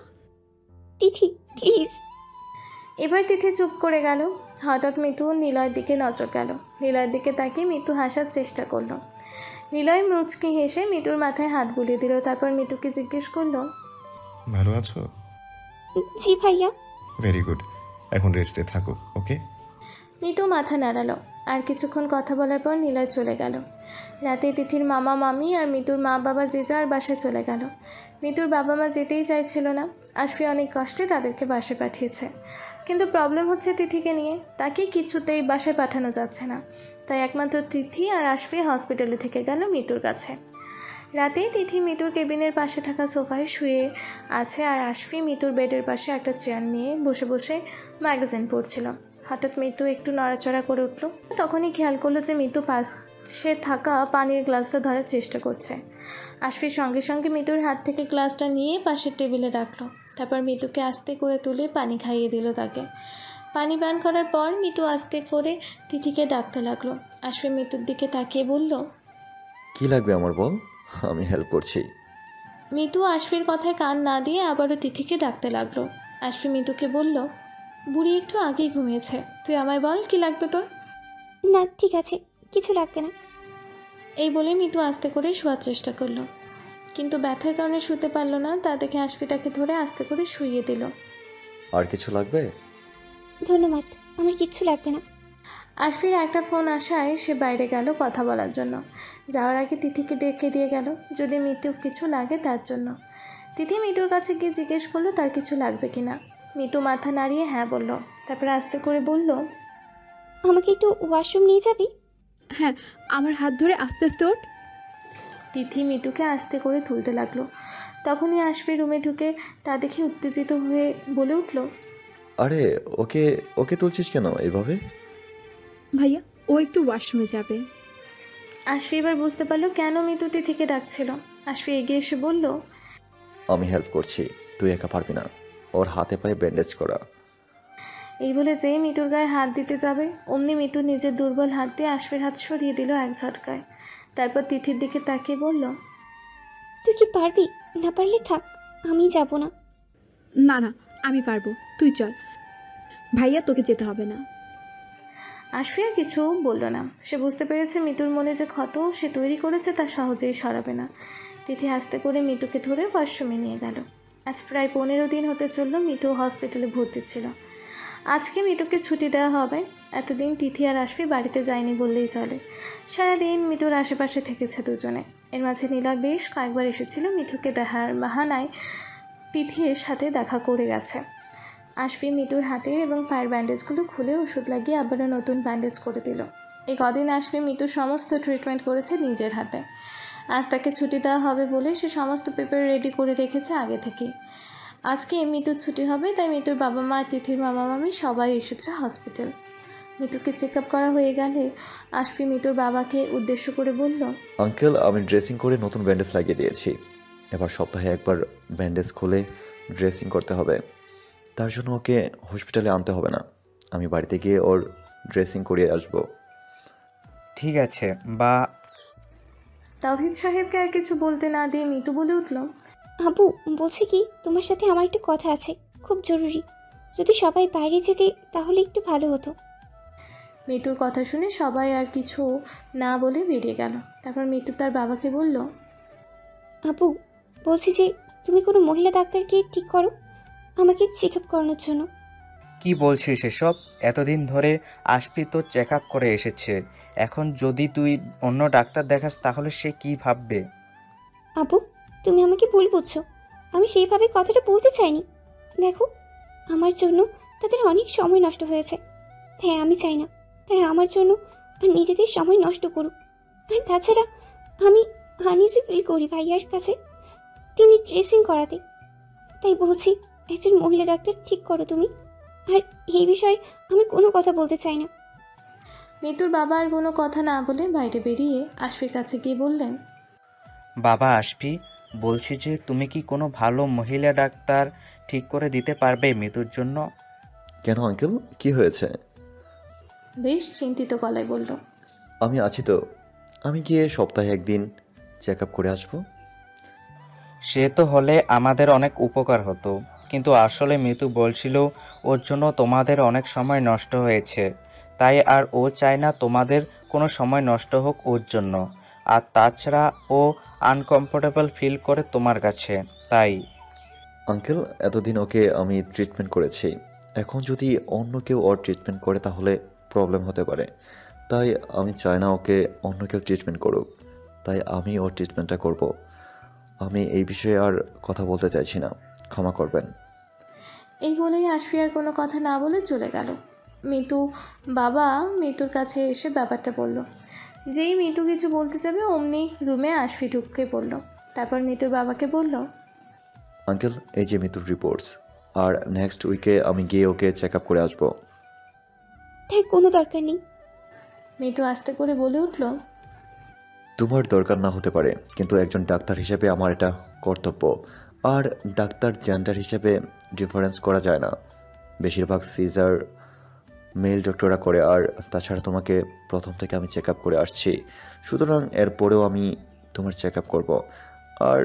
তিথি প্লিজ। এবার তিথি চুপ করে গেল। হঠাৎ মিতু নিলয়ের দিকে নজর গেল। নিলয়ের দিকে তাকিয়ে মিতু হাসার চেষ্টা করলো। নিলয় মুচকি হেসে মিতুর মাথায় হাত বুলিয়ে দিল। তারপর মিতুকে জিজ্ঞেস করলো, ভালো আছো? জি ভাইয়া। ভেরি গুড, এখন রেস্টে থাকো, ওকে? মিতু মাথা নাড়ালো। আর কিছুক্ষণ কথা বলার পর নিলয় চলে গেল। রাতে তিথির মামা মামি আর মিতুর মা বাবা যে যার বাসায় চলে গেল। মিতুর বাবা মা যেতেই চাইছিল না। আশফি অনেক কষ্টে তাদেরকে বাসায় পাঠিয়েছে, কিন্তু প্রবলেম হচ্ছে তিথিকে নিয়ে। তাকে কিছুতেই বাসায় পাঠানো যাচ্ছে না। তাই একমাত্র তিথি আর আশফি হসপিটালে থেকে গেল মিতুর কাছে। রাতে তিথি মিতুর কেবিনের পাশে থাকা সোফায় শুয়ে আছে আর আশফি মিতুর বেডের পাশে একটা চেয়ার নিয়ে বসে বসে ম্যাগাজিন পড়ছিল। হঠাৎ মিতু একটু নড়াচড়া করে উঠল। তখনই খেয়াল করলো যে মিতু সে থাকা পানির গ্লাসটা ধরার চেষ্টা করছে। আশফির সঙ্গে সঙ্গে মিতুর হাত থেকে গ্লাসটা নিয়ে পাশের টেবিলে রাখলো। তারপর মিতুকে আস্তে করে তুলে পানি খাইয়ে দিল তাকে। পানি পান করার পর মিতু আস্তে করে তিথিকে ডাকতে লাগলো। আশফির মিতুর দিকে তাকিয়ে বলল, কি লাগবে আমার বল, আমি হেল্প করছি। মিতু আশফির কথায় কান না দিয়ে আবারও তিথিকে ডাকতে লাগলো। আশফি মিতুকে বলল, বুড়ি একটু আগেই ঘুমিয়েছে, তুই আমায় বল কি লাগবে তোর। না ঠিক আছে, কিছু লাগবে না। এই বলে মিতু আস্তে করে শোয়ার চেষ্টা করলো, কিন্তু ব্যথার কারণে শুতে পারলো না। তা দেখে আশফি তাকে ধরে আস্তে করে শুইয়ে দিল। আর কিছু লাগবে? ধন্যবাদ, আমার কিচ্ছু লাগবে না। আশফির একটা ফোন আসায় সে বাইরে গেল কথা বলার জন্য। যাওয়ার আগে তিথিকে ডেকে দিয়ে গেল যদি মিতুর কিছু লাগে তার জন্য। তিথি মিতুর কাছে গিয়ে জিজ্ঞেস করলো তার কিছু লাগবে কিনা। মিতু মাথা নাড়িয়ে হ্যাঁ বলল। তারপর আস্তে করে বলল, আমাকে একটু ওয়াশরুম নিয়ে যাবি? হ্যাঁ, আমার হাত ধরে আস্তে আস্তে ওঠ। তিথি মিতুকে আস্তে করে তুলতে লাগলো। তখনই আশফি রুমে ঢুকে তা দেখে উত্তেজিত হয়ে বলে উঠল, আরে ওকে ওকে তুলছিস কেন এভাবে? ভাইয়া, ও একটু ওয়াশরুমে যাবে। আশফি এবার বুঝতে পারলো কেন মিতু তিথিকে ডাকছিল। আশফি এগিয়ে এসে বলল, আমি হেল্প করছি, তুই একা পারবি না। ওর হাতে পায়ে ব্যান্ডেজ করা। এই বলে যেই মিতুর গায়ে হাত দিতে যাবে অমনি মিতু নিজের দুর্বল হাত দিয়ে আশফির হাত সরিয়ে দিল এক ঝটকায়। তারপর তিথির দিকে তাকিয়ে বলল, তুই কি পারবি? না পারলে থাক, আমি যাব না। না না, আমি পারবো, তুই চল। ভাইয়া, তোকে যেতে হবে না। আশফি আর কিছু বলল না। সে বুঝতে পেরেছে মিতুর মনে যে ক্ষত সে তৈরি করেছে তা সহজেই সরাবে না। তিথি আস্তে করে মিতুকে ধরে ওয়াশরুমে নিয়ে গেল। আজ প্রায় 15 দিন হতে চলল মিতু হসপিটালে ভর্তি ছিল। আজকে মিতুকে ছুটি দেওয়া হবে। এতদিন তিথি আর আশফি বাড়িতে যায়নি বললেই চলে। সারাদিন মিতুর আশেপাশে থেকেছে দুজনে। এর মাঝে নীলা বেশ কয়েকবার এসেছিল মিতুকে দেখার বাহানায় তিথির সাথে দেখা করে গেছে। আশফি মিতুর হাতে এবং পায়ের ব্যান্ডেজগুলো খুলে ওষুধ লাগিয়ে আবারও নতুন ব্যান্ডেজ করে দিল। এই কদিন আশফি মিতুর সমস্ত ট্রিটমেন্ট করেছে নিজের হাতে। আজ তাকে ছুটি দেওয়া হবে বলে সে সমস্ত পেপার রেডি করে রেখেছে আগে থেকেই। আজকে মিতুর ছুটি হবে, তাই মিতুর বাবা মা, তিথির মামা মামি সবাই এসেছে হসপিটাল। মিতুকে চেক আপ করা হয়ে গেলে আশফি মিতুর বাবাকে উদ্দেশ্য করে বলল, আঙ্কেল, আমি ড্রেসিং করে নতুন ব্যান্ডেজ লাগিয়ে দিয়েছি। এবার সপ্তাহে একবার ব্যান্ডেজ খুলে ড্রেসিং করতে হবে। তার জন্য ওকে হসপিটালে আনতে হবে না, আমি বাড়িতে গিয়ে ওর ড্রেসিং করিয়ে আসবো। ঠিক আছে বা তাওহিদ সাহেবকে আর কিছু বলতে না দিয়ে মিতু বলে উঠল, আবু, বলছি কি, তোমার সাথে আমার একটু কথা আছে, খুব জরুরি। যদি সবাই বাইরে যেতে তাহলে একটু ভালো হতো। মিতুর কথা শুনে সবাই আর কিছু না বলে বেরিয়ে গেল। তারপর মিতু তার বাবাকে বলল, আবু, বলছি যে তুমি কোনো মহিলা ডাক্তারকে ঠিক করো আমাকে চেক আপ করানোর জন্য। কি বলছিস এসব? এতদিন ধরে আশফি তো চেক আপ করে এসেছে, এখন যদি তুই অন্য ডাক্তার দেখাস তাহলে সে কি ভাববে? আবু, তুমি আমাকে ভুল বুঝছো, আমি সেইভাবে কথাটা বলতে চাইনি। দেখো, আমার জন্য তাদের অনেক সময় নষ্ট হয়েছে, তাই আমি চাই না তারা আমার জন্য আর নিজেদের সময় নষ্ট করুক। আর তাছাড়া আমি আনইজি ফিল করি ভাইয়ার কাছে তিনি ড্রেসিং করাতে। তাই বলছি, একজন মহিলা ডাক্তার ঠিক করো তুমি। আর এই বিষয়ে আমি কোনো কথা বলতে চাই না। মিতুর বাবা আর কোনো কথা না বলে বাইরে বেরিয়ে আশফির কাছে গিয়ে বললেন, বাবা আশফি, বলছি যে তুমি কি কোনো ভালো মহিলা ডাক্তার ঠিক করে দিতে পারবে মিতুর জন্য? কেন আঙ্কেল, কি হয়েছে? বেশ চিন্তিত গলায় বলল, আমি আছি তো, আমি গিয়ে সপ্তাহে একদিন চেক আপ করে আসবো। সে তো হলে আমাদের অনেক উপকার হতো, কিন্তু আসলে মিতু বলছিল ওর জন্য তোমাদের অনেক সময় নষ্ট হয়েছে, তাই আর ও চায় না তোমাদের কোনো সময় নষ্ট হোক ওর জন্য। আর তাছাড়া ও আনকমফোর্টেবল ফিল করে তোমার কাছে, তাই। আঙ্কেল, এতদিন ওকে আমি ট্রিটমেন্ট করেছি, এখন যদি অন্য কেউ ওর ট্রিটমেন্ট করে তাহলে প্রবলেম হতে পারে। তাই আমি চাই না ওকে অন্য কেউ ট্রিটমেন্ট করুক, তাই আমি ওর ট্রিটমেন্টটা করব। আমি এই বিষয়ে আর কথা বলতে চাইছি না, ক্ষমা করবেন। এই বলেই আশফি আর কোনো কথা না বলে চলে গেল। মিতু বাবা মিতুর কাছে এসে ব্যাপারটা বলল। যেই মিতু কিছু বলতে যাবে অমনি রুমে আশফি ঢুকে পড়ল। তারপর মিতুর বাবাকে বলল, আঙ্কেল, এই যে মিতুর রিপোর্টস, আর নেক্সট উইকে আমি গিয়ে ওকে চেক আপ করে আসবো। তার কোনো দরকার নেই। মিতু আস্তে করে বলে উঠল, তোমার দরকার না হতে পারে, কিন্তু একজন ডাক্তার হিসেবে আমার এটা কর্তব্য। আর ডাক্তার জেন্ডার হিসেবে ডিফারেন্স করা যায় না। বেশিরভাগ সিজার মেল ডক্টররা করে, আর তাছাড়া তোমাকে প্রথম থেকে আমি চেক আপ করে আসছি, সুতরাং এরপরেও আমি তোমার চেক আপ করবো। আর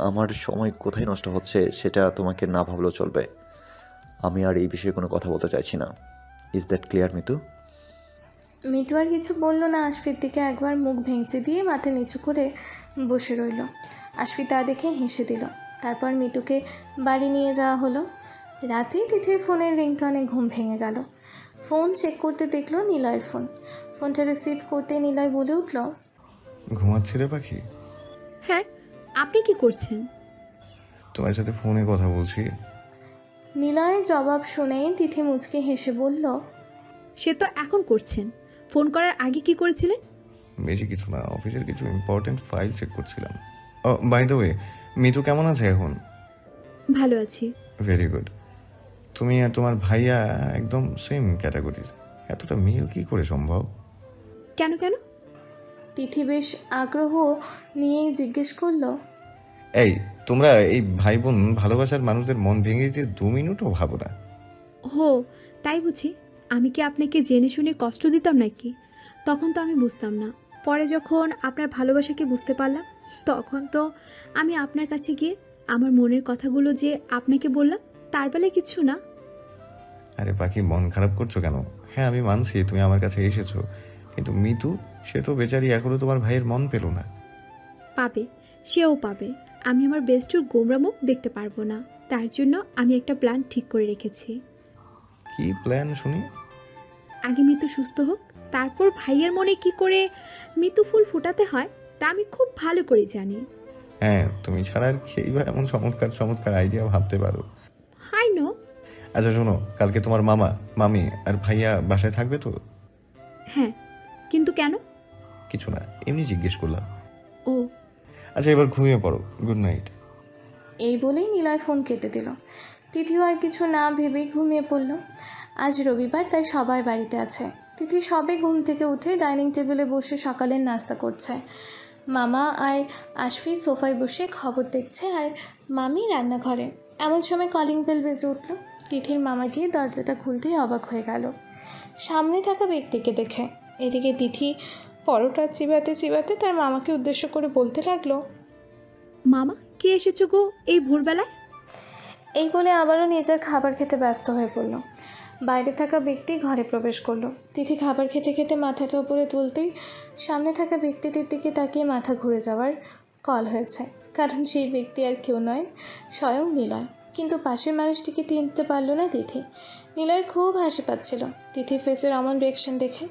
আমার সময় কোথায় নষ্ট হচ্ছে সেটা তোমাকে না ভাবলেও চলবে। আমি আর এই বিষয়ে কোনো কথা বলতে চাইছি না। Is that clear Mitu? Mitu আর কিছু বলল না। আশফির দিকে একবার মুখ ভেঙচি দিয়ে মাথা নিচু করে বসে রইল। আশফি তা দেখে হেসে দিল। তারপর মিতুকে বাড়ি নিয়ে যাওয়া হলো। রাতে তিথির ফোনের রিংটনে ঘুম ভেঙে গেল। ফোন চেক করতে দেখলো নিলয়ের ফোন। ফোনটা রিসিভ করতে নিলয় বলে উঠল, ঘুমাচ্ছি রে পাখি। হ্যাঁ, আপনি কি করছেন? তোমার সাথে ফোনে কথা বলছি। নিলয়ের জবাব শুনে তিথি মুচকে হেসে বলল, সে তো এখন করছেন, ফোন করার আগে কি করেছিলেন? বেশি কিছু না, অফিসের কিছু ইম্পর্টেন্ট ফাইল চেক করছিলাম। ও বাই দ্য ওয়ে, মিতু কেমন আছে এখন? ভালো আছি। Very good. তুমি আর তোমার ভাইয়া একদম সেম ক্যাটাগরির, এতটা মিল কি করে সম্ভব? কেন কেন? তিথি বেশ আগ্রহ নিয়েই জিজ্ঞেস করলো, এই তোমরা এই ভাই বোন ভালোবাসার মানুষদের মন ভেঙে দিতে 2 মিনিটও ভাবো না? হো, তাই বুঝি? আমি কি আপনাকে জেনে শুনে কষ্ট দিতাম নাকি? তখন তো আমি বুঝতাম না। পরে যখন আপনার ভালোবাসাকে বুঝতে পারলাম, তখন তো আমি আপনার কাছে গিয়ে আমার মনের কথাগুলো যে আপনাকে বললাম, তার বেলায় কিচ্ছু না। আরে পাখি, মন খারাপ করছো কেন? হ্যাঁ আমি মানছি তুমি আমার কাছে এসেছো, কিন্তু মিতু, সে তো বেচারি এখনো তোমার ভাইয়ের মন পেল না। পাবে, সেও পাবে। আমি আমার বেস্টুর গোমরা মুখ দেখতে পারবো না। তার জন্য আমি একটা প্ল্যান ঠিক করে রেখেছি। কি প্ল্যান শুনি? আগে মিতু সুস্থ হোক, তারপর ভাইয়ের মনে কি করে মিতু ফুল ফোটাতে হয় তা আমি খুব ভালো করে জানি। হ্যাঁ, তুমি ছাড়া আর খেই বা এমন চমৎকার চমৎকার আইডিয়া ভাবতে পারো। I know. আচ্ছা শোনো, কালকে তোমার মামা, মামি আর ভাইয়া বাসায় থাকবে তো? হ্যাঁ, কিন্তু কেন? কিছু না, এমনি জিজ্ঞেস করলাম। ও আচ্ছা এবার ঘুমিয়ে পড়ো, গুড নাইট। এই বলেই নিলয় ফোন কেটে দিল। তিথিও আর কিছু না ভেবেই ঘুমিয়ে পড়ল। আজ রবিবার, তাই সবাই বাড়িতে আছে। তিথি সবে ঘুম থেকে উঠে ডাইনিং টেবিলে বসে সকালের নাস্তা করছে। মামা আর আশফি সোফায় বসে খবর দেখছে, আর মামি রান্নাঘরে। এমন সময় কলিং বেল বেজে উঠল। তিথির মামা গিয়ে দরজাটা খুলতেই অবাক হয়ে গেল সামনে থাকা ব্যক্তিকে দেখে। এদিকে তিথি পরোটা চিবাতে চিবাতে তার মামাকে উদ্দেশ্য করে বলতে লাগলো, মামা, কে এসেছো গো এই ভোরবেলায়? এই বলে আবারও নিজের খাবার খেতে ব্যস্ত হয়ে পড়ল। বাইরে থাকা ব্যক্তি ঘরে প্রবেশ করলো। তিথি খাবার খেতে খেতে মাথাটা উপরে তুলতেই সামনে থাকা ব্যক্তিটির দিকে তাকিয়ে মাথা ঘুরে যাওয়ার কল হয়েছে। কারণ সেই ব্যক্তি আর কেউ নয়, স্বয়ং নিলয়। কিন্তু পাশের মানুষটিকে চিনতে পারল না তিথি। নিলয়ের খুব হাসি পাচ্ছিল তিথি ফেসের অমন রিয়েকশন দেখে।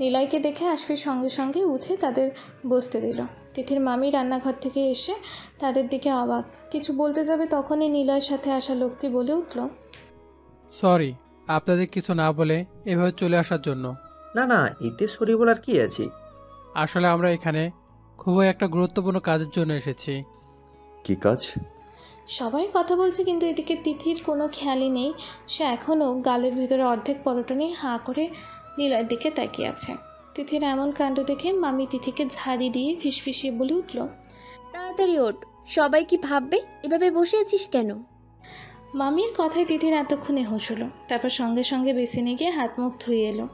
নিলয়কে দেখে আশফির সঙ্গে সঙ্গে উঠে তাদের বসতে দিল। তিথির মামি রান্নাঘর থেকে এসে তাদের দিকে অবাক। কিছু বলতে যাবে তখনই নিলয়ের সাথে আসা লোকটি বলে উঠল, সরি আপনাদের কিছু না বলে এভাবে চলে আসার জন্য। না না, এতে সরি বলার কি আছে? আসলে আমরা এখানে খুবই একটা গুরুত্বপূর্ণ কাজের জন্য এসেছি। কি কাজ? সবাই কথা বলছে, কিন্তু এদিকে তিথির কোনো খেয়ালই নেই। সে এখনও গালের ভিতরে অর্ধেক পরোটা নিয়ে হাঁ করে নিলয়ের দিকে তাকিয়ে আছে। তিথির এমন কাণ্ড দেখে মামি তিথিকে ঝাড়ি দিয়ে ফিসফিসিয়ে বলে উঠল, তাড়াতাড়ি ওঠ, সবাই কি ভাববে? এভাবে বসে আছিস কেন? মামির কথায় তিথির এতক্ষণে হুঁশ হলো। তারপর সঙ্গে সঙ্গে বেসিনে গিয়ে হাত মুখ ধুয়ে এলো।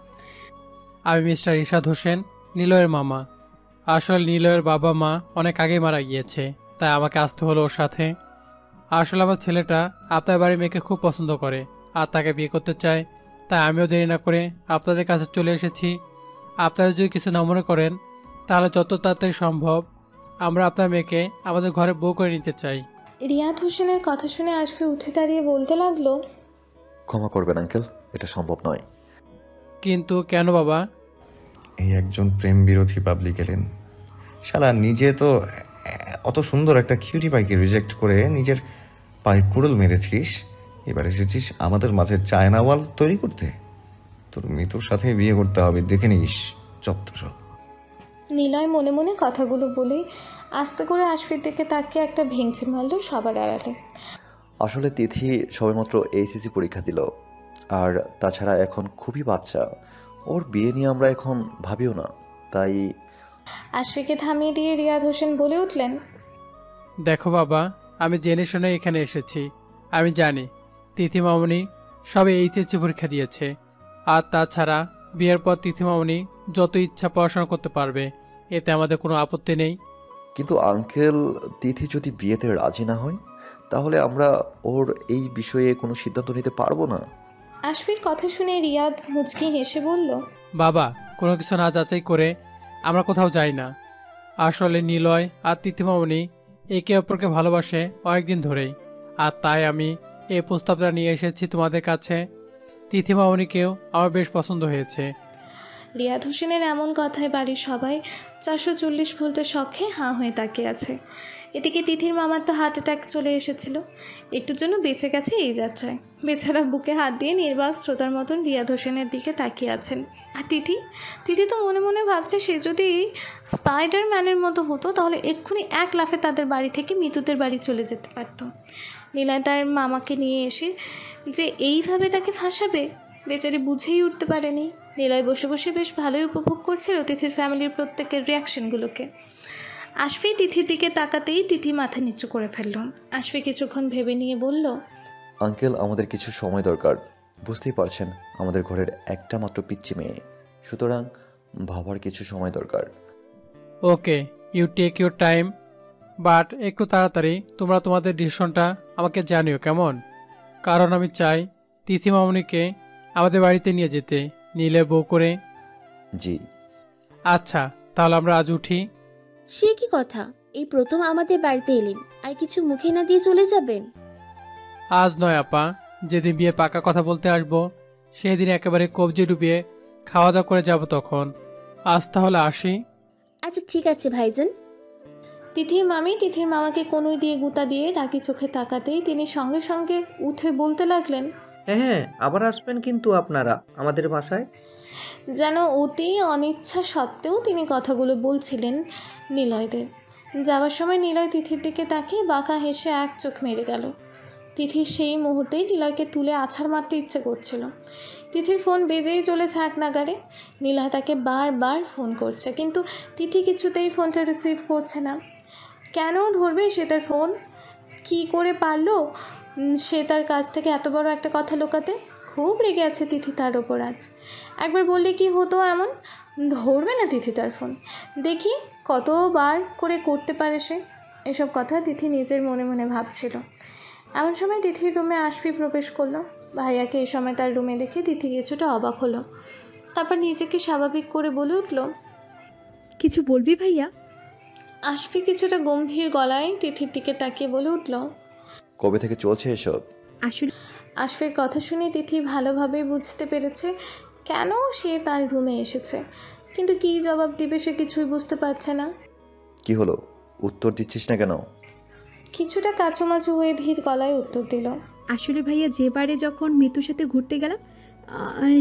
আমি মিস্টার ইরশাদ হোসেন, নিলয়ের মামা। আসলে নিলয়ের বাবা মা অনেক আগেই মারা গিয়েছে, তাই আমাকে আসতে হলো ওর সাথে। আসলে আমার ছেলেটা আপনার বাড়ির মেয়েকে খুব পছন্দ করে আর তাকে বিয়ে করতে চায়, তাই আমিও দেরি না করে আপনাদের কাছে চলে এসেছি। আপনারা যদি কিছু না মনে করেন, তাহলে যত তাড়াতাড়ি সম্ভব আমরা আপনার মেয়েকে আমাদের ঘরে বউ করে নিতে চাই। রিয়াদ হোসেনের কথা শুনে আশফি উঠে দাঁড়িয়ে বলতে লাগলো, ক্ষমা করবেন আঙ্কেল, এটা সম্ভব নয়। কিন্তু কেন বাবা? এই একজন প্রেম বিরোধী পাবলিক এলেন, শালা নিজে তো অত সুন্দর একটা কিউটি পাইকে রিজেক্ট করে নিজের পায়ে কুড়ুল মেরেছিস, এবার এসেছিস আমাদের মাঝে চায়না ওয়াল তৈরি করতে। তোর মৃত্যুর সাথে বিয়ে করতে হবে, দেখে নিস যত সব। নিলয় মনে মনে কথাগুলো বলেই আস্তে করে আশফির দিকে তাকিয়ে একটা ভেঙচি মারল সবার আড়ালে। আসলে তিথি সবেমাত্র এইচএসসি পরীক্ষা দিল, আর তাছাড়া এখন খুবই বাচ্চা। ওর বিয়ে নিয়ে আমরা এখন ভাবিও না, তাই আশফিকে থামিয়ে দিয়ে রিয়াদ হোসেন বলে উঠলেন, দেখো বাবা, আমি জেনে শুনে এখানে এসেছি। আমি জানি তিথি মামনি সবে এইচএসসি পরীক্ষা দিয়েছে, আর তাছাড়া বিয়ের পর তিথি মামনি যত ইচ্ছা পড়াশোনা করতে পারবে, এতে আমাদের কোনো আপত্তি নেই। কিন্তু আঙ্কেল, তিথি যদি বিয়েতে রাজি না হয় তাহলে আমরা ওর এই বিষয়ে কোনো সিদ্ধান্ত নিতে পারবো না। আশফির কথা শুনে রিয়াদ মুচকি হেসে বলল, বাবা, কোনো কিছু না যাচাই করে আমরা কোথাও যাই না। আসলে নিলয় আর তিথি মামনি একে অপরকে ভালোবাসে অনেকদিন ধরেই, আর তাই আমি এই প্রস্তাবটা নিয়ে এসেছি তোমাদের কাছে। তিথি মামনিকেও আমার বেশ পছন্দ হয়েছে। রিয়াদ হোসেনের এমন কথায় বাড়ির সবাই 440 ভোল্টের শখে হাঁ হয়ে তাকিয়ে আছে। এদিকে তিথির মামার তো হার্ট অ্যাটাক চলে এসেছিল, একটুর জন্য বেঁচে গেছে এই যাত্রায়। বেচারা বুকে হাত দিয়ে নির্বাক শ্রোতার মতন রিয়াদ হোসেনের দিকে তাকিয়ে আছেন। আর তিথি তিথি তো মনে মনে ভাবছে, সে যদি স্পাইডারম্যানের মতো হতো তাহলে এক্ষুনি এক লাফে তাদের বাড়ি থেকে মিতুদের বাড়ি চলে যেতে পারত। নীলয় তার মামাকে নিয়ে এসে যে এইভাবে তাকে ফাঁসাবে, বেচারি বুঝেই উঠতে পারেনি। নীলয় বসে বসে বেশ ভালোই উপভোগ করছিল তিথির ফ্যামিলির প্রত্যেকের রিয়াকশনগুলোকে। আশফি তিথির দিকে তাকাতেই তিথি মাথা নিচু করে ফেলল। আশফি কিছুক্ষণ ভেবে নিয়ে বলল, আঙ্কেল, আমাদের কিছু সময় দরকার। বুঝতেই পারছেন আমাদের ঘরের একটা মাত্র পিচ্চি মেয়ে, সুতরাং ভাবার কিছু সময় দরকার। Okay, you take your time, but একটু তাড়াতাড়ি তোমরা তোমাদের ডিসিশনটা আমাকে জানিও, কেমন? কারণ আমি চাই তিথি মামনিকে আমাদের বাড়িতে নিয়ে যেতে, নিলে বউ করে। জি। আচ্ছা, তাহলে আমরা আজ উঠি। সে কি কথা, এই প্রথম আমাদের বাড়িতে এলেন আর কিছু মুখে না দিয়ে চলে যাবেন? আজ নয় আপা, যেদিন বিয়ে পাকা কথা বলতে আসবো সেদিন একেবারে কবজি ডুবিয়ে খাওয়া দাওয়া করে যাব তখন। আজ তাহলে আসি। আচ্ছা ঠিক আছে ভাইজান। তিথির মামি তিথির মামাকে কনুই দিয়ে গুতা দিয়ে ডাকি চোখে তাকাতেই তিনি সঙ্গে সঙ্গে উঠে বলতে লাগলেন, হ্যাঁ হ্যাঁ, আবার আসবেন কিন্তু আপনারা আমাদের বাসায়। যেন অতি অনিচ্ছা সত্ত্বেও তিনি কথাগুলো বলছিলেন নিলয়দের। যাওয়ার সময় নিলয় তিথির দিকে তাকিয়ে বাঁকা হেসে এক চোখ মেরে গেল। তিথির সেই মুহূর্তেই নিলয়কে তুলে আছাড় মারতে ইচ্ছে করছিল। তিথির ফোন বেজেই চলেছে এক নাগারে। নিলয় তাকে বারবার ফোন করছে, কিন্তু তিথি কিছুতেই ফোনটা রিসিভ করছে না। কেন ধরবে সে তার ফোন? কি করে পারলো সে তার কাছ থেকে এত বড় একটা কথা লুকাতে? খুব রেগে আছে তিথি তার ওপর আজ। একবার বললে কি হতো, এমন ধরবে না তিথি তার ফোন? দেখি কতবার করে করতে পারে সে। এসব কথা তিথি নিজের মনে মনে ভাবছিল। এমন সময় তিথির রুমে আশফি প্রবেশ করলো। ভাইয়াকে এই সময় তার রুমে দেখে তিথি কিছুটা অবাক হলো। তারপর নিজেকে স্বাভাবিক করে বলে উঠল, কিছু বলবি ভাইয়া? আশফি কিছুটা গম্ভীর গলায় তিথির দিকে তাকিয়ে বলে উঠল, কবে থেকে চলছে এসব? আসলে আশফির কথা শুনে তিথি ভালোভাবে বুঝতে পেরেছে কেন সে তার রুমে এসেছে, কিন্তু কী জবাব দিবে সে কিছুই বুঝতে পারছে না। কি হলো, উত্তর দিচ্ছিস না কেন? কিছুটা কাছুমাছু হয়ে ধীর গলায় উত্তর দিল, আসলে ভাইয়া, যেবারে যখন মিতুর সাথে ঘুরতে গেলাম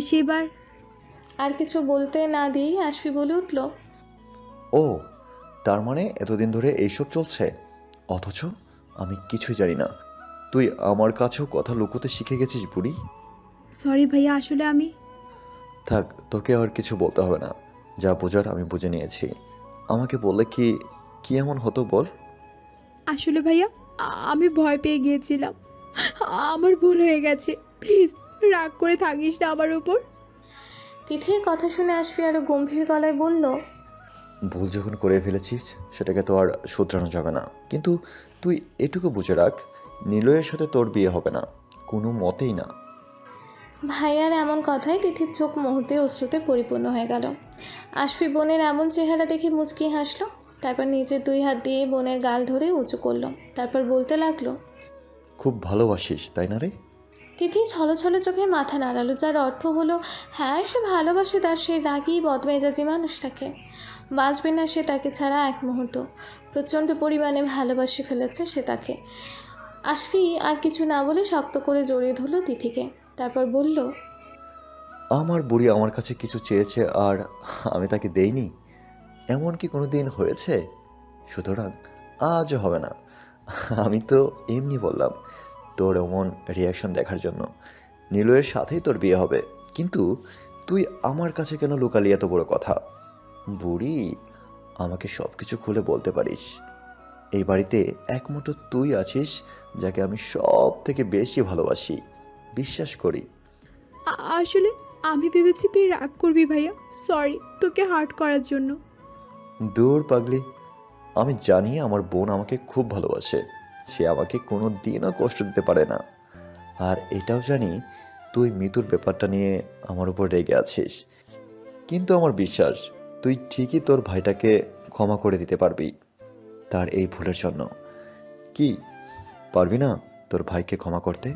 সেবার। আর কিছু বলতে না দিয়েই আশফি বলে উঠল, ও, তার মানে এতদিন ধরে এইসব চলছে, অথচ আমি কিছুই জানি না। তুই আমার কাছেও কথা লুকোতে শিখে গেছিস বুড়ি। সরি ভাইয়া, আসলে আমি। থাক, তোকে আর কিছু বলতে হবে না, যা বোঝার আমি বুঝে নিয়েছি। আমাকে বললে কি কি এমন হতো বল। আসলে ভাইয়া, আমি ভয় পেয়ে গিয়েছিলাম। আমার ভুল হয়ে গেছে, প্লিজ রাগ করে থাকিস না আমার উপর। তিথির কথা শুনে আশফি আরো গম্ভীর গলায় বলল, ভুল যখন করে ফেলেছিস সেটাকে তো আর শুধরানো যাবে না, কিন্তু তুই এটুকু বুঝে রাখ, নিলয়ের সাথে তোর বিয়ে হবে না, কোনো মতেই না। ভাইয়ার এমন কথায় তিথির চোখ মুহূর্তে অশ্রুতে পরিপূর্ণ হয়ে গেল। আশফি বোনের এমন চেহারা দেখে মুচকি হাসলো। তারপর নিজের 2 হাত দিয়ে বোনের গাল ধরে উঁচু করলো। তারপর বলতে লাগলো, খুব ভালোবাসিস তাই না রে? তিথি ছলছল চোখে মাথা নাড়ালো, যার অর্থ হলো হ্যাঁ, সে ভালোবাসে তার সেই রাগী বদমেজাজি মানুষটাকে। বাঁচবে না সে তাকে ছাড়া এক মুহূর্ত। প্রচণ্ড পরিমাণে ভালোবাসে ফেলেছে সে তাকে। আশফি আর কিছু না বলে শক্ত করে জড়িয়ে ধরল তিথিকে। তারপর বলল, আমার বুড়ি আমার কাছে কিছু চেয়েছে আর আমি তাকে দেইনি, এমন কি কোনো দিন হয়েছে? সুতরাং আজও হবে না। আমি তো এমনি বললাম তোর এমন রিয়াকশন দেখার জন্য। নীলয়ের সাথেই তোর বিয়ে হবে, কিন্তু তুই আমার কাছে কেন লুকালি এত বড় কথা? বুড়ি, আমাকে সব কিছু খুলে বলতে পারিস। এই বাড়িতে একমাত্র তুই আছিস যাকে আমি সব থেকে বেশি ভালোবাসি, বিশ্বাস করি। আসলে আমি ভেবেছি তুই রাগ করবি ভাইয়া, সরি তোকে হার্ট করার জন্য। দূর পাগলি, আমি জানি আমার বোন আমাকে খুব ভালোবাসে, সে আমাকে কোনো দিনও কষ্ট দিতে পারে না। আর এটাও জানি তুই মিতুর ব্যাপারটা নিয়ে আমার উপর রেগে আছিস, কিন্তু আমার বিশ্বাস তুই ঠিকই তোর ভাইটাকে ক্ষমা করে দিতে পারবি তার এই ভুলের জন্য। কি পারবি না তোর ভাইকে ক্ষমা করতে?